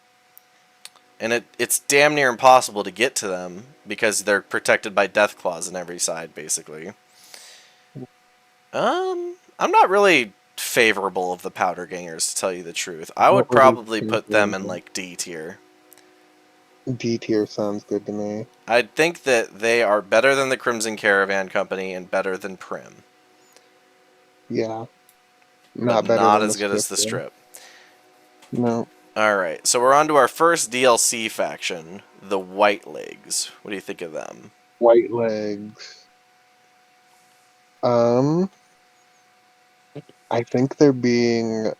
And it's damn near impossible to get to them because they're protected by death claws on every side, basically. I'm not really favorable of the powder gangers, to tell you the truth. I Not would really probably think put them in like D tier. D tier sounds good to me. I think that they are better than the Crimson Caravan Company and better than Prim, Yeah, but not better not than the as good as strip the though. Strip. No, All right, so we're on to our first DLC faction, the White Legs. What do you think of them? white legs. Um, I think they're being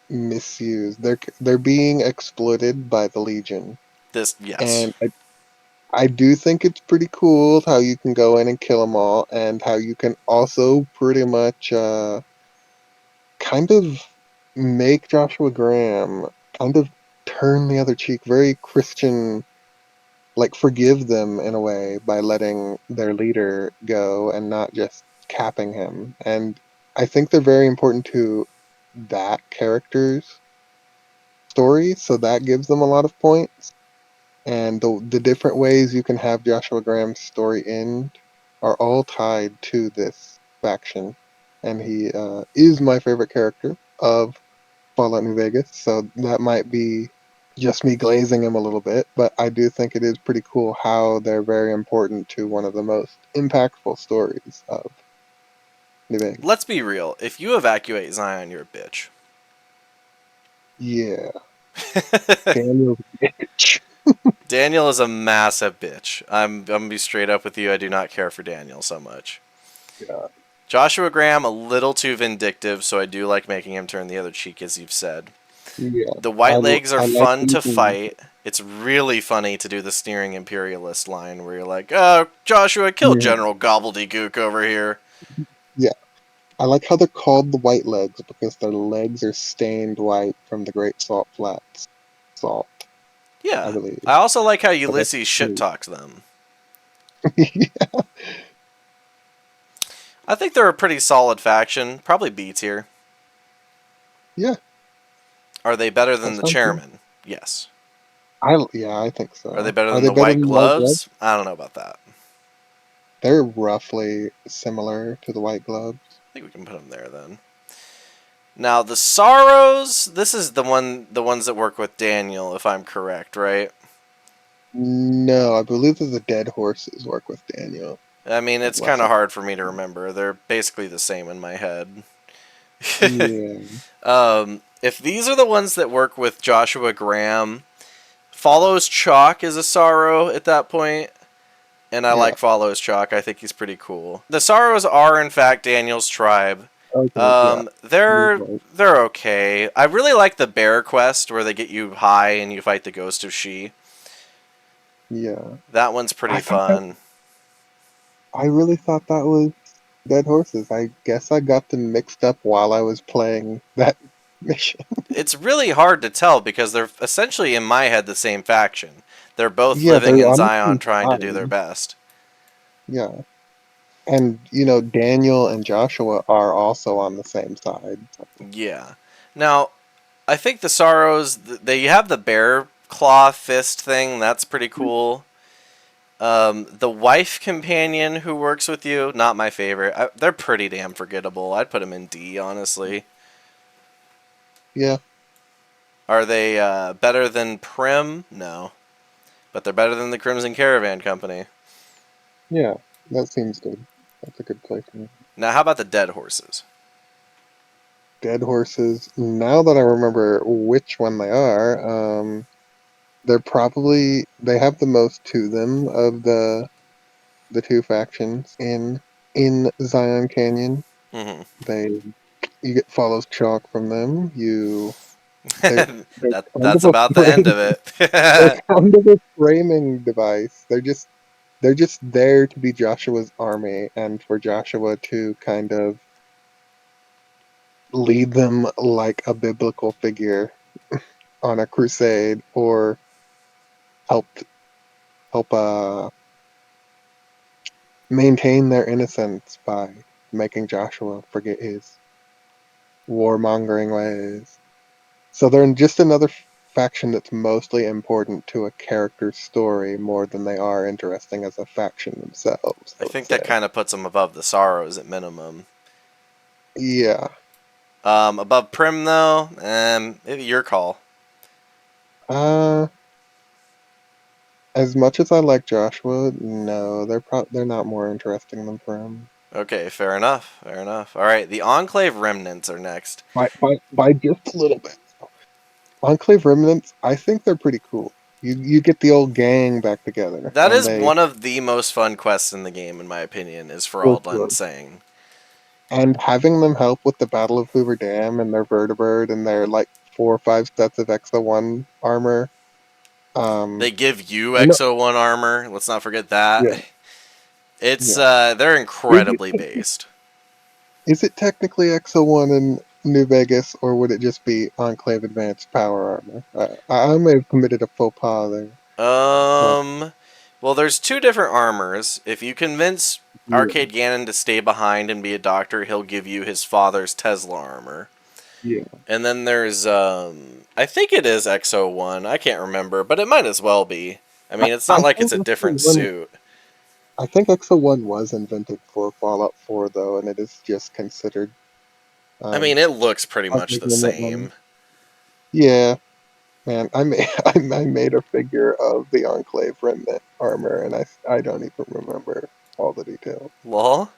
misused. They're being exploited by the Legion, This, yes. and I do think it's pretty cool how you can go in and kill them all, and how you can also pretty much kind of make Joshua Graham kind of turn the other cheek, very Christian, like forgive them in a way by letting their leader go and not just capping him. And I think they're very important to that character's story, so that gives them a lot of points. And the different ways you can have Joshua Graham's story end are all tied to this faction. And he is my favorite character of Fallout New Vegas, so that might be just me glazing him a little bit, but I do think it is pretty cool how they're very important to one of the most impactful stories of New Vegas. Let's be real. If you evacuate Zion, you're a bitch. Yeah, Daniel's bitch. Daniel is a massive bitch. I'm gonna be straight up with you. I do not care for Daniel so much. Yeah, Joshua Graham, a little too vindictive, so I do like making him turn the other cheek, as you've said. yeah. The White Legs are I like fun to using. fight. It's really funny to do the sneering imperialist line where you're like, "Oh, Joshua, kill Yeah, General Gobbledygook over here." yeah. I like how they're called the White Legs because their legs are stained white from the Great Salt Flats salt, I Yeah. believe. I also like how So that's Ulysses shit pretty. talks them. I think they're a pretty solid faction. Probably B tier. Yeah, Are they better that than the sounds good. chairman? Yes. I think Are they so. better Are than they the better white than White Gloves? gloves? I don't know about that. They're roughly similar to the White Gloves. I think we can put them there then. Now the sorrows. This is the ones that work with Daniel, if I'm correct, right? No, I believe that the Dead Horses work with Daniel. I mean, it's Unless kind of I'm hard for me to remember. They're basically the same in my head. yeah, If these are the ones that work with Joshua Graham, follows Chalk is a sorrow at that point, and I yeah. like follows Chalk. I think he's pretty cool. The sorrows are in fact Daniel's tribe. Okay, yeah. You're They're right. they're okay. I really like the bear quest where they get you high and you fight the ghost of She. Yeah. That one's I pretty thought that fun. I really thought that was Dead Horses. I guess I got them mixed up while I was playing that mission. It's really hard to tell because they're essentially in my head the same faction. They're both Yeah, living they're in on the Zion same trying to do their side. best. Yeah. And Daniel and Joshua are also on the same side. So, Yeah. Now, I think the sorrows they have the bear claw fist thing. That's pretty cool. The wife companion who works with you, not my favorite. They're pretty damn forgettable. I'd put them in D, honestly. yeah, Are they better than Prim? No, but they're better than the Crimson Caravan Company. yeah. That seems good. That's a good placement. Now, how about the Dead Horses? Dead horses. Now that I remember which one they are, they have the most to them of the two factions in Zion Canyon. Hmm. They you get follows chalk from them. They're kind That's of a about the end frame, of they're it. kind of a framing device. They're just there to be Joshua's army and for Joshua to kind of lead them like a biblical figure on a crusade, or help help maintain their innocence by making Joshua forget his warmongering ways. So they're just another faction that's mostly important to a character's story more than they are interesting as a faction themselves, I I would think that say. kind of puts them above the Sorrows at minimum. Yeah. Above Prim, though, your call. Uh, as much as I like Joshua, no, they're not more interesting than Prim. Okay, fair enough. Fair enough. All right, the Enclave Remnants are next. By just a little bit. Enclave Remnants, I think they're pretty cool. You get the old gang back together, That and is they one of the most fun quests in the game, in my opinion, is for for Aldun sure. saying. And having them help with the Battle of Hoover Dam and their vertibird and their like 4 or 5 sets of Exa 1 armor, Um, They give you I know, XO1 armor. Let's not forget that. yeah, It's yeah. they're Is it incredibly based. is it technically XO1 in New Vegas, or would it just be Enclave Advanced Power Armor? I may have committed a faux pas there. But Um, well, there's two different armors. If you convince yeah, Arcade Gannon to stay behind and be a doctor, he'll give you his father's Tesla armor. yeah. And then there's I think it is XO1. I can't remember, but it might as well be. I I, mean, it's not I like it's think a different XO1. suit. I think XO1 was invented for Fallout 4 though, and it is just considered I um mean, it looks pretty part much of the the armor. same. Yeah, man, I made I made a figure of the Enclave Remnant armor, and I don't even remember all the details. Lol.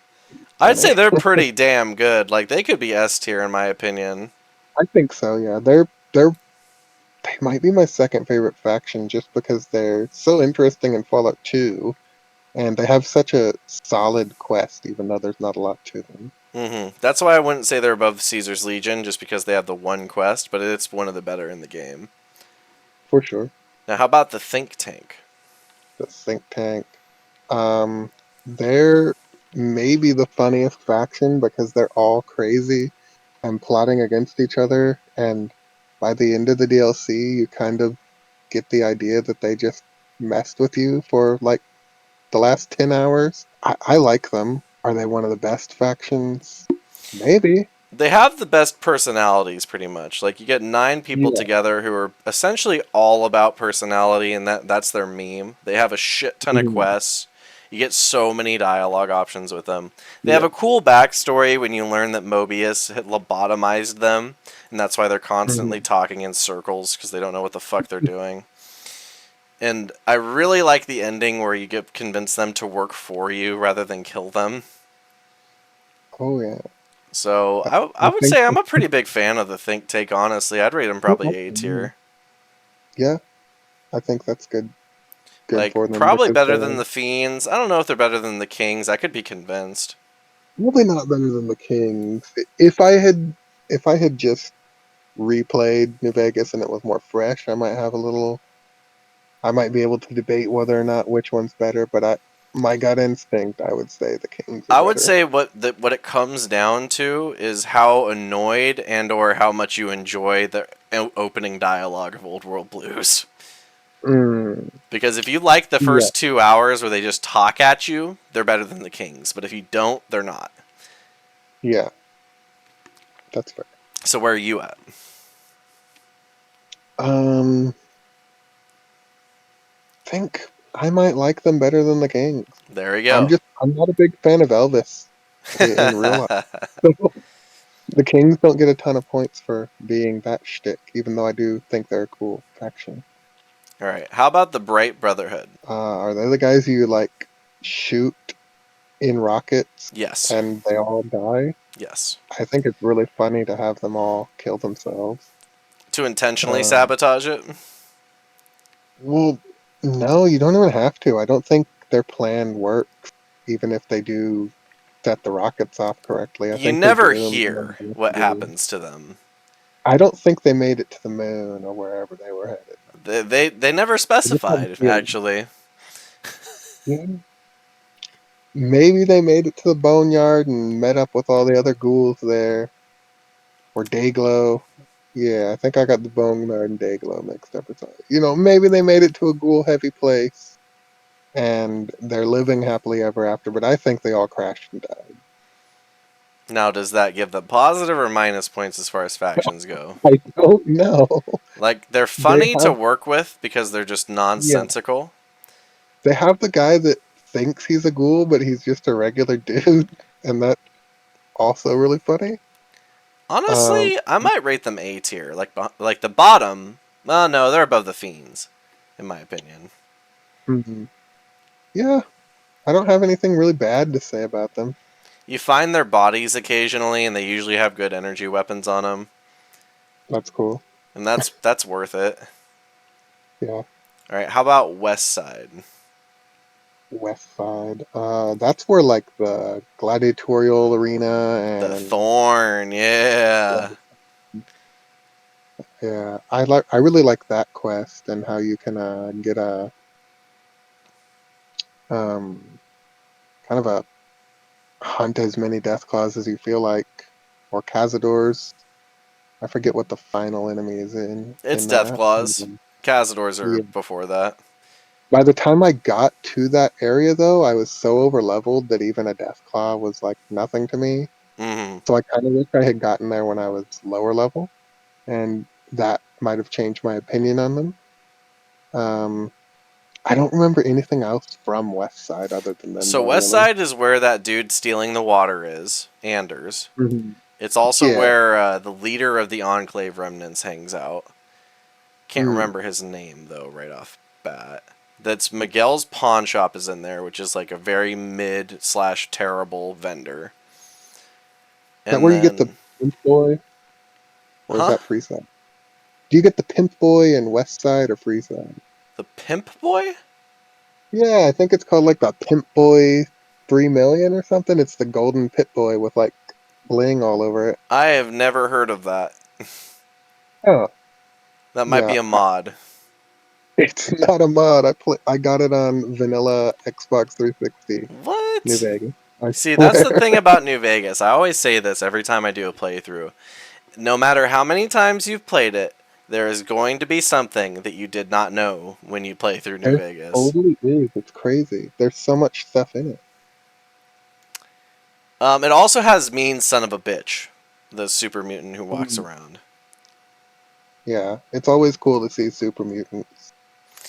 I'd say Funny. they're pretty damn good. Like they could be S tier in my opinion. I think so. Yeah, they might be my second favorite faction just because they're so interesting in Fallout 2, and they have such a solid quest, even though there's not a lot to them. That's why I wouldn't say they're above Caesar's Legion, just because they have the one quest, but it's one of the better in the game. For sure. Now, how about the Think Tank? The think tank. Um, they're maybe the funniest faction because they're all crazy and plotting against each other. And by the end of the DLC, you kind of get the idea that they just messed with you for like the last 10 hours. I like them. Are they one of the best factions? Maybe. They have the best personalities, pretty much. Like you get 9 people Yeah. together who are essentially all about personality, and that's their meme. They have a shit ton of Mhm. quests. You get so many dialogue options with them. They have Yeah. a cool backstory when you learn that Mobius had lobotomized them, and that's why they're constantly Mhm. talking in circles because they don't know what the fuck they're doing. And I really like the ending where you get convince them to work for you rather than kill them. Oh, yeah. So I, I I would think, say I'm a pretty big fan of the Think Tank. Honestly, I'd rate them probably A tier. yeah, I think that's good Like for them probably because better than they're the Fiends. I don't know if they're better than the Kings. I could be convinced. probably not better than the Kings. If I had just replayed New Vegas and it was more fresh, I might be able to debate whether or not which one's better, but my gut instinct, I would say the Kings are I would better. say what it comes down to is how annoyed and or how much you enjoy the opening dialogue of Old World Blues. Mm, Because if you like the yeah, first 2 hours where they just talk at you, they're better than the Kings. But if you don't, they're not. yeah, that's fair. So where are you at? Um, think I might like them better than the Kings. There we go. I'm not a big fan of Elvis in real life. The Kings don't get a ton of points for being that shtick, even though I do think they're a cool faction. All right. How about the Bright Brotherhood? Are they the guys you like shoot in rockets Yes. and they all die? Yes. I think it's really funny to have them all kill themselves. To intentionally Um, sabotage it? well, no, you don't even have to. I don't think their plan works, even if they do set the rockets off correctly. I You think they're never doomed. hear what happens to them. I don't think they made it to the moon or wherever they were headed. They never I just have a specified, feeling. actually. Yeah. Maybe they made it to the boneyard and met up with all the other ghouls there. Or Dayglow. Yeah, I think I got the boneyard and Dayglow mixed up. Maybe they made it to a ghoul heavy place and they're living happily ever after, but I think they all crashed and died. Now, does that give them positive or minus points as far as factions go? I don't know. Like, they're They funny to have work with because they're just yeah, nonsensical. they have the guy that thinks he's a ghoul, but he's just a regular dude, and that's also really funny. Um, Honestly, I might rate them A tier. Like the bottom. Well, no, they're above the Fiends, in my opinion. mhm. Yeah, I don't have anything really bad to say about them. You find their bodies occasionally, and they usually have good energy weapons on them, That's cool. and that's worth it. Yeah, All right, how about West Side? West Side. That's where like the gladiatorial arena The and Thorn, yeah. Yeah, I really like that quest and how you can get a um kind of a hunt as many death claws as you feel like, or cazadors. I forget what the final enemy is It's in Death that. Claws. Cazadors are Yeah. before that. By the time I got to that area, though, I was so over leveled that even a death claw was like nothing to me. Hmm. So I kind of wish I had gotten there when I was lower level, and that might have changed my opinion on them. Um, I don't remember anything else from West Side other than them, So though, West really. Side is where that dude stealing the water is, Anders. Hmm. It's also Yeah. where the leader of the Enclave remnants hangs out. Can't Mm. remember his name though, right off bat. That's Miguel's pawn shop is in there, which is like a very mid slash terrible vendor. Is that And where you get the then, Pimp Boy, or is huh? that Freeside? Do you get the Pimp Boy in West Side or Freeside? The Pimp Boy? Yeah, I think it's called like the Pimp Boy 3 million or something. It's the golden Pit Boy with like bling all over it. I have never heard of that. Oh, That might yeah. be a mod. It's not a mod. I got it on vanilla Xbox 360 New What? Vegas. I See, that's the swear. thing about New Vegas. I always say this every time I do a playthrough. No matter how many times you've played it, there is going to be something that you did not know when you play through New There Vegas. totally is. It's crazy. There's so much stuff in it. It also has Mean Son of a Bitch, the super mutant who walks Mm. around. Yeah, it's always cool to see super mutants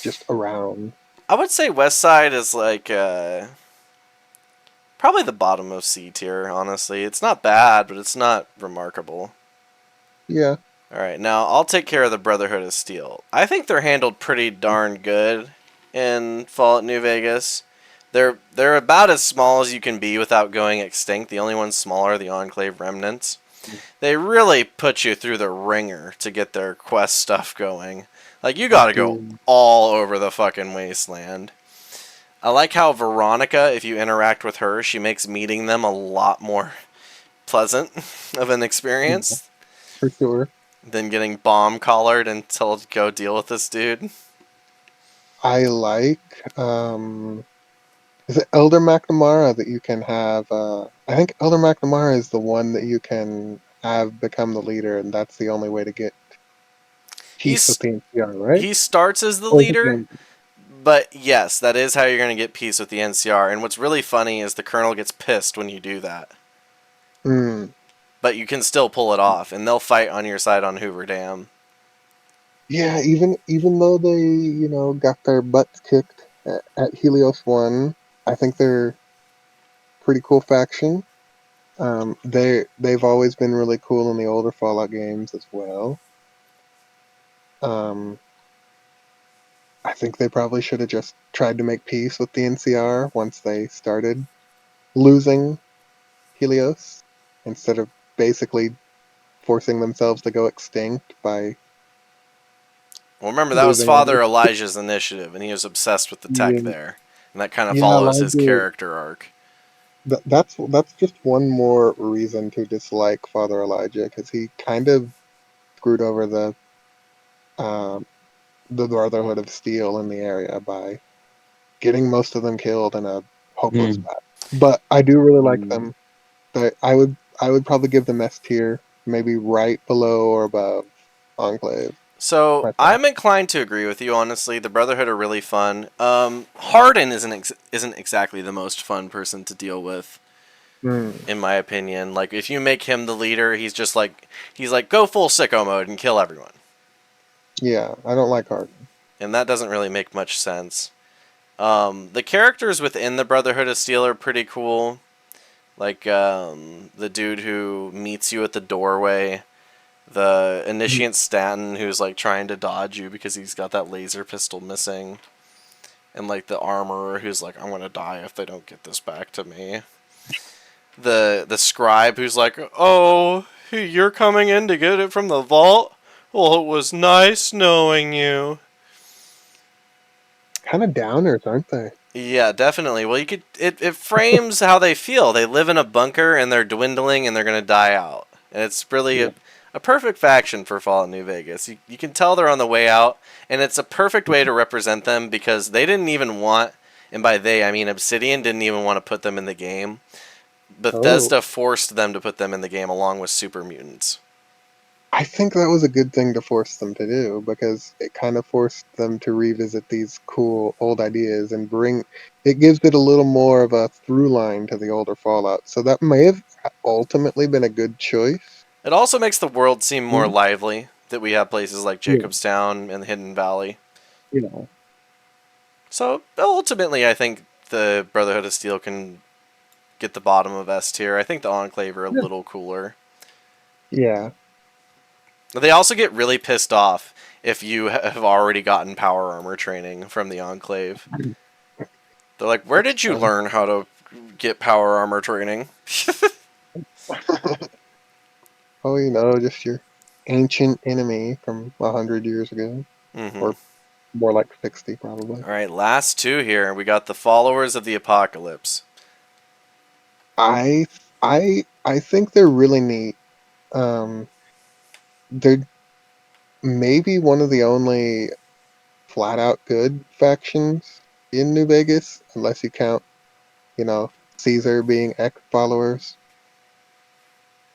just around. I would say West Side is like probably the bottom of C tier, honestly. It's not bad, but it's not remarkable. Yeah. Alright, now I'll take care of the Brotherhood of Steel. I think they're handled pretty darn good in Fallout New Vegas. They're about as small as you can be without going extinct. The only ones smaller are the Enclave Remnants. They really put you through the ringer to get their quest stuff going. Like, you gotta go Dude. all over the fucking wasteland. I like how Veronica, if you interact with her, she makes meeting them a lot more pleasant of an Yeah, experience for sure. than getting bomb collared and told to go deal with this dude. I like is it Elder McNamara that you can have I think Elder McNamara is the one that you can have become the leader, and that's the only way to get peace with He's the NCR, right? he starts as the Or is it leader, the but yes, that is how you're going to get peace with the NCR. And what's really funny is the colonel gets pissed when you do that. mm. But you can still pull it off, and they'll fight on your side on Hoover Dam. Yeah, even though they, got their butts kicked at Helios 1, I think they're pretty cool faction. They've always been really cool in the older Fallout games as well. Um, I think they probably should have just tried to make peace with the NCR once they started losing Helios instead of basically forcing themselves to go extinct by Well, remember, that was losing Father everything. Elijah's initiative, and he was obsessed with the tech Yeah, there. And that kind of yeah, follows his Elijah. character arc. That's just one more reason to dislike Father Elijah because he kind of screwed over um, the Brotherhood of Steel in the area by getting most of them killed in a hopeless Mm. battle. But I do really like Mm. them. I would probably give them S tier, maybe right below or above Enclave So myself. I'm inclined to agree with you. Honestly, the Brotherhood are really fun. Harden isn't exactly the most fun person to deal with, Mm, in my opinion. Like, if you make him the leader, he's like go full sicko mode and kill everyone, yeah, I don't like Harden. and that doesn't really make much sense. The characters within the Brotherhood of Steel are pretty cool. Like the dude who meets you at the doorway, the Mhm. initiate Stanton who's like trying to dodge you because he's got that laser pistol missing, and like the armorer who's like, I'm gonna die if they don't get this back to me. The scribe who's like, oh, you're coming in to get it from the vault. Well, it was nice knowing you. Kind of downers, aren't they? Yeah, definitely. Well, it frames how they feel. They live in a bunker and they're dwindling and they're gonna die out. And it's really Yeah. A perfect faction for Fallout New Vegas. You can tell they're on the way out, and it's a perfect way to represent them because they didn't even want, and by they I mean Obsidian didn't even want to put them in the game. Oh, Bethesda forced them to put them in the game along with Super Mutants. I think that was a good thing to force them to do because it kind of forced them to revisit these cool old ideas and bring it gives it a little more of a through line to the older Fallout. So that may have ultimately been a good choice. It also makes the world seem more Mm. lively that we have places like Yeah, Jacobstown and Hidden Valley. you know. So ultimately, I think the Brotherhood of Steel can get the bottom of S tier. I think the Enclave are a Yeah. little cooler. Yeah. They also get really pissed off if you have already gotten power armor training from the Enclave. They're like, "Where That's did you fun. learn how to get power armor training?" Oh, just your ancient enemy from 100 years ago, Mm-hmm. or more like 60, probably. All right, last two here. We got the Followers of the Apocalypse. I I think they're really neat. They're maybe one of the only flat out good factions in New Vegas, unless you count, Caesar being ex followers.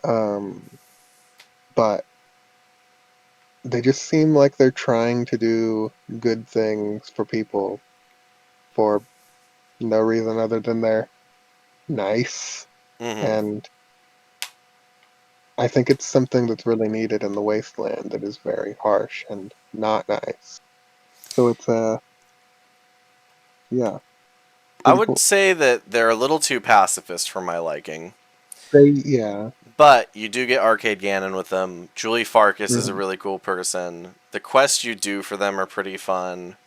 Um, but they just seem like they're trying to do good things for people for no reason other than they're nice. Mm-hmm. And I think it's something that's really needed in the wasteland that is very harsh and not nice. So it's yeah, I pretty would cool. say that they're a little too pacifist for my liking. Yeah. But you do get Arcade Gannon with them. Julie Farkas is a Mhm. really cool person. The quests you do for them are pretty fun.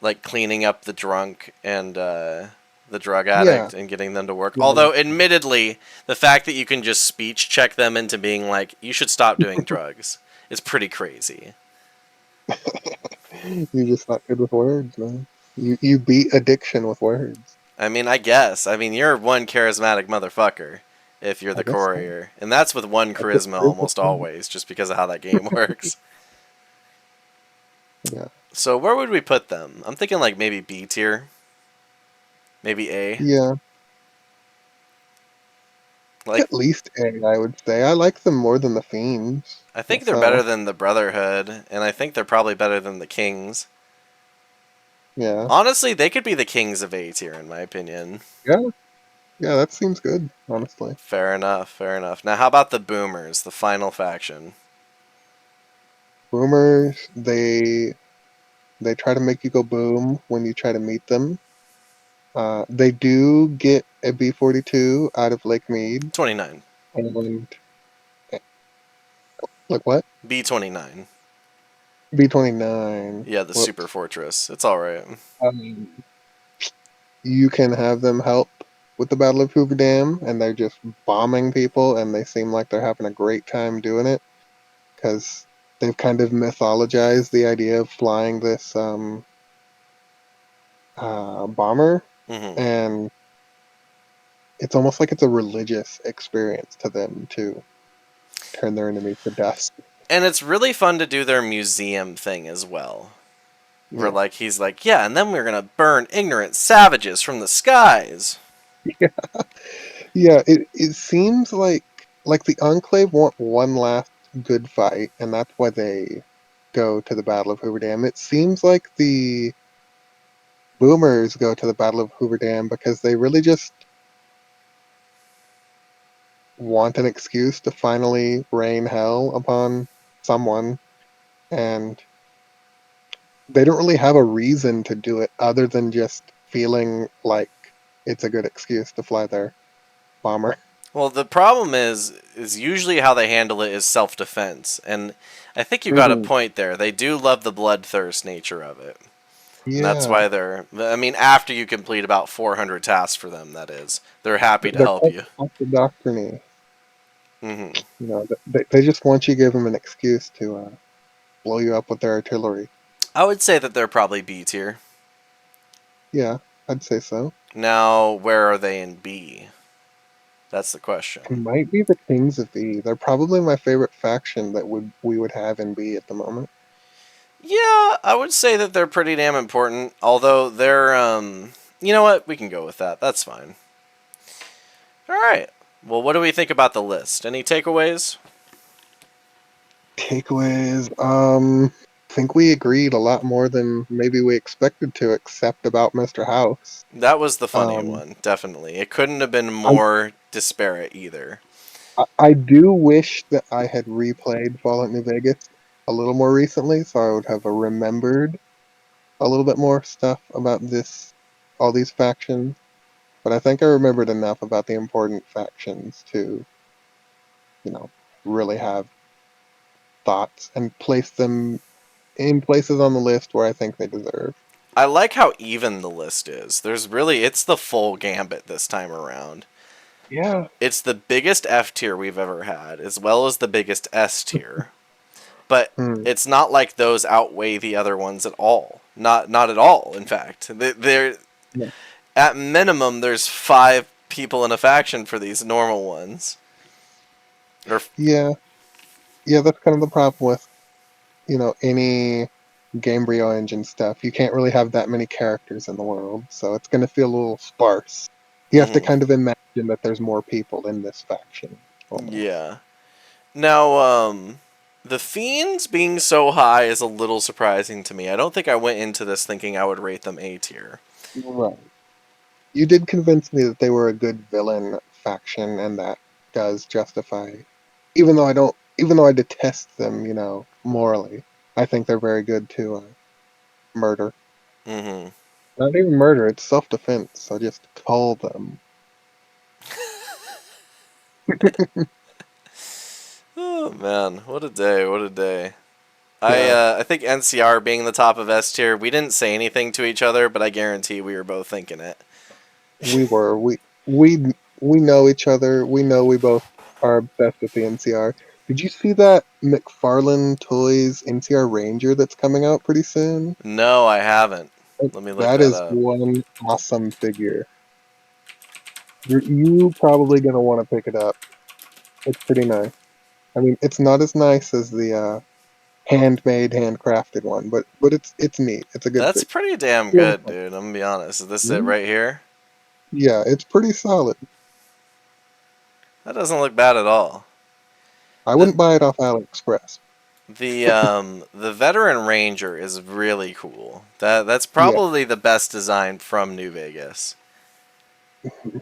Like cleaning up the drunk and the drug Yeah. addict and getting them to work. Yeah. Although, admittedly, the fact that you can just speech check them into being like, you should stop doing drugs is pretty crazy. You're just not good with words, man. You beat addiction with words. I mean, I guess. I mean, you're one charismatic motherfucker if you're I the guess so. courier. And that's with one That's what charisma charisma almost is. always, just because of how that game works. Yeah. So, where would we put them? I'm thinking like maybe B tier, maybe A. Yeah. Like, At least A, I would say. I like them more than the Fiends I think they're better myself. than the Brotherhood, and I think they're probably better than the Kings. Yeah. Honestly, they could be the Kings of A tier, in my opinion. Yeah. Yeah, that seems good, honestly. Fair enough, fair enough. Now, how about the Boomers, the final faction? Boomers, they try to make you go boom when you try to meet them. They do get a B-42 out of Lake Mead. 29. And like what? B-29. B-29. Yeah, the Super Whoops. Fortress. It's alright. Um, you can have them help with the Battle of Hoover Dam, and they're just bombing people, and they seem like they're having a great time doing it because they've kind of mythologized the idea of flying this bomber, Mm-hmm. and it's almost like it's a religious experience to them to turn their enemies to dust. And it's really fun to do their museum thing as well. Where, Yeah. like, he's like, yeah, and then we're gonna burn ignorant savages from the skies. Yeah, it seems like the Enclave want one last good fight, and that's why they go to the Battle of Hoover Dam. It seems like the Boomers go to the Battle of Hoover Dam because they really just want an excuse to finally rain hell upon someone, and they don't really have a reason to do it other than just feeling like it's a good excuse to fly their bomber. Well, the problem is usually how they handle it is self-defense, and I think you got a Hmm. point there. They do love the bloodthirst nature of it. And that's Yeah, why they're. I mean, after you complete about 400 tasks for them, that is, they're happy to they're help quite you. doctrine. Hmm. They just want you to give them an excuse to blow you up with their artillery. I would say that they're probably B tier. Yeah, I'd say so. Now, where are they in B? That's the It question. might be the Kings of E. They're probably my favorite faction that we would have in B at the moment. Yeah, I would say that they're pretty damn important. Although they're, you know what? We can go with that. That's fine. All right. Well, what do we think about the list? Any takeaways? Takeaways. I think we agreed a lot more than maybe we expected to, except about Mr. House. That was the funny Um, one, definitely. It couldn't have been I, more disparate either. I do wish that I had replayed Fallout New Vegas a little more recently, so I would have remembered a little bit more stuff about all these factions. But I think I remembered enough about the important factions to, you know, really have thoughts and place them in places on the list where I think they deserve. I like how even the list is. It's the full gambit this time around. Yeah. It's the biggest F tier we've ever had, as well as the biggest S tier. But Hmm. it's not like those outweigh the other ones at all. Not at all. In fact, they're Yeah. at minimum there's 5 people in a faction for these normal ones. Or Yeah. Yeah, that's kind of the problem with, any Gamebryo engine stuff. You can't really have that many characters in the world, so it's going to feel a little sparse. You have to mm-hmm. kind of imagine that there's more people in this faction, almost. Yeah. Now, the fiends being so high is a little surprising to me. I don't think I went into this thinking I would rate them A tier. Right. You did convince me that they were a good villain faction, and that does justify, even though I detest them, morally, I think they're very good to murder. Mm-hmm. Not even murder, it's self-defense, so just call them. Oh man, what a day! What a day! Yeah, I think NCR being the top of S tier, we didn't say anything to each other, but I guarantee we were both thinking it. we were. We know each other. We know we both are obsessed with the NCR. Did you see that McFarlane Toys NCR Ranger that's coming out pretty soon? No, I haven't. Let me look That that is up. one awesome figure. You probably gonna want to pick it up. It's pretty nice. I mean, it's not as nice as the handmade, handcrafted one, but it's neat. It's a good That's figure. pretty damn A lot of good, fun. dude. I'm gonna be honest. Is this it Mhm. right here? Yeah, it's pretty solid. That doesn't look bad at all. I The wouldn't buy it off AliExpress. the veteran ranger is really cool. That's Yeah, probably the best design from New Vegas.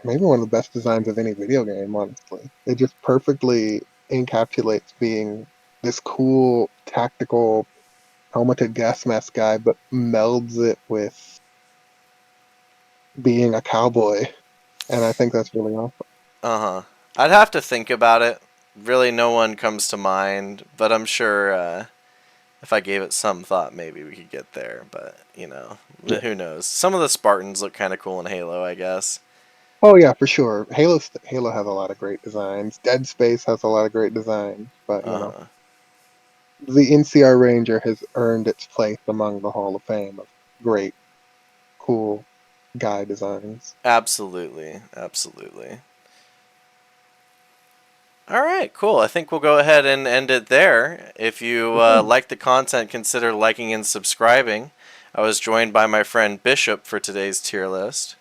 maybe one of the best designs of any video game, honestly. It just perfectly encapsulates being this cool, tactical, helmeted gas mask guy, but melds it with being a cowboy. And I think that's really awesome. Uh huh. I'd have to think about it. Really, no one comes to mind, but I'm sure if I gave it some thought, maybe we could get there. But Yeah. who knows? Some of the Spartans look kind of cool in Halo, I guess. Oh yeah, for sure. Halo has a lot of great designs. Dead Space has a lot of great designs, but Uh huh. the NCR Ranger has earned its place among the Hall of Fame of great, cool guy designs. Absolutely, absolutely. All right, cool. I think we'll go ahead and end it there. If you like the content, consider liking and subscribing. I was joined by my friend Bishop for today's tier list.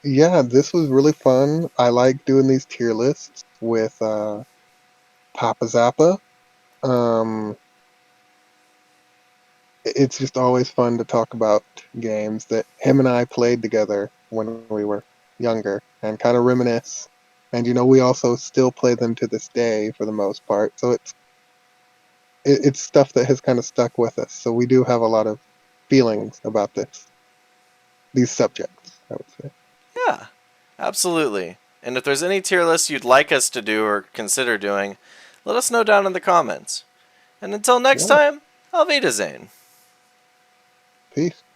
Yeah, this was really fun. I like doing these tier lists with PappaZappa. Um, it's just always fun to talk about games that him and I played together when we were younger and kind of reminisce. And we also still play them to this day for the most part. So it's stuff that has kind of stuck with us. So we do have a lot of feelings about these subjects, I would say. Yeah, absolutely. And if there's any tier lists you'd like us to do or consider doing, let us know down in the comments. And until next Yeah, time, Auf Wiedersehen. peace.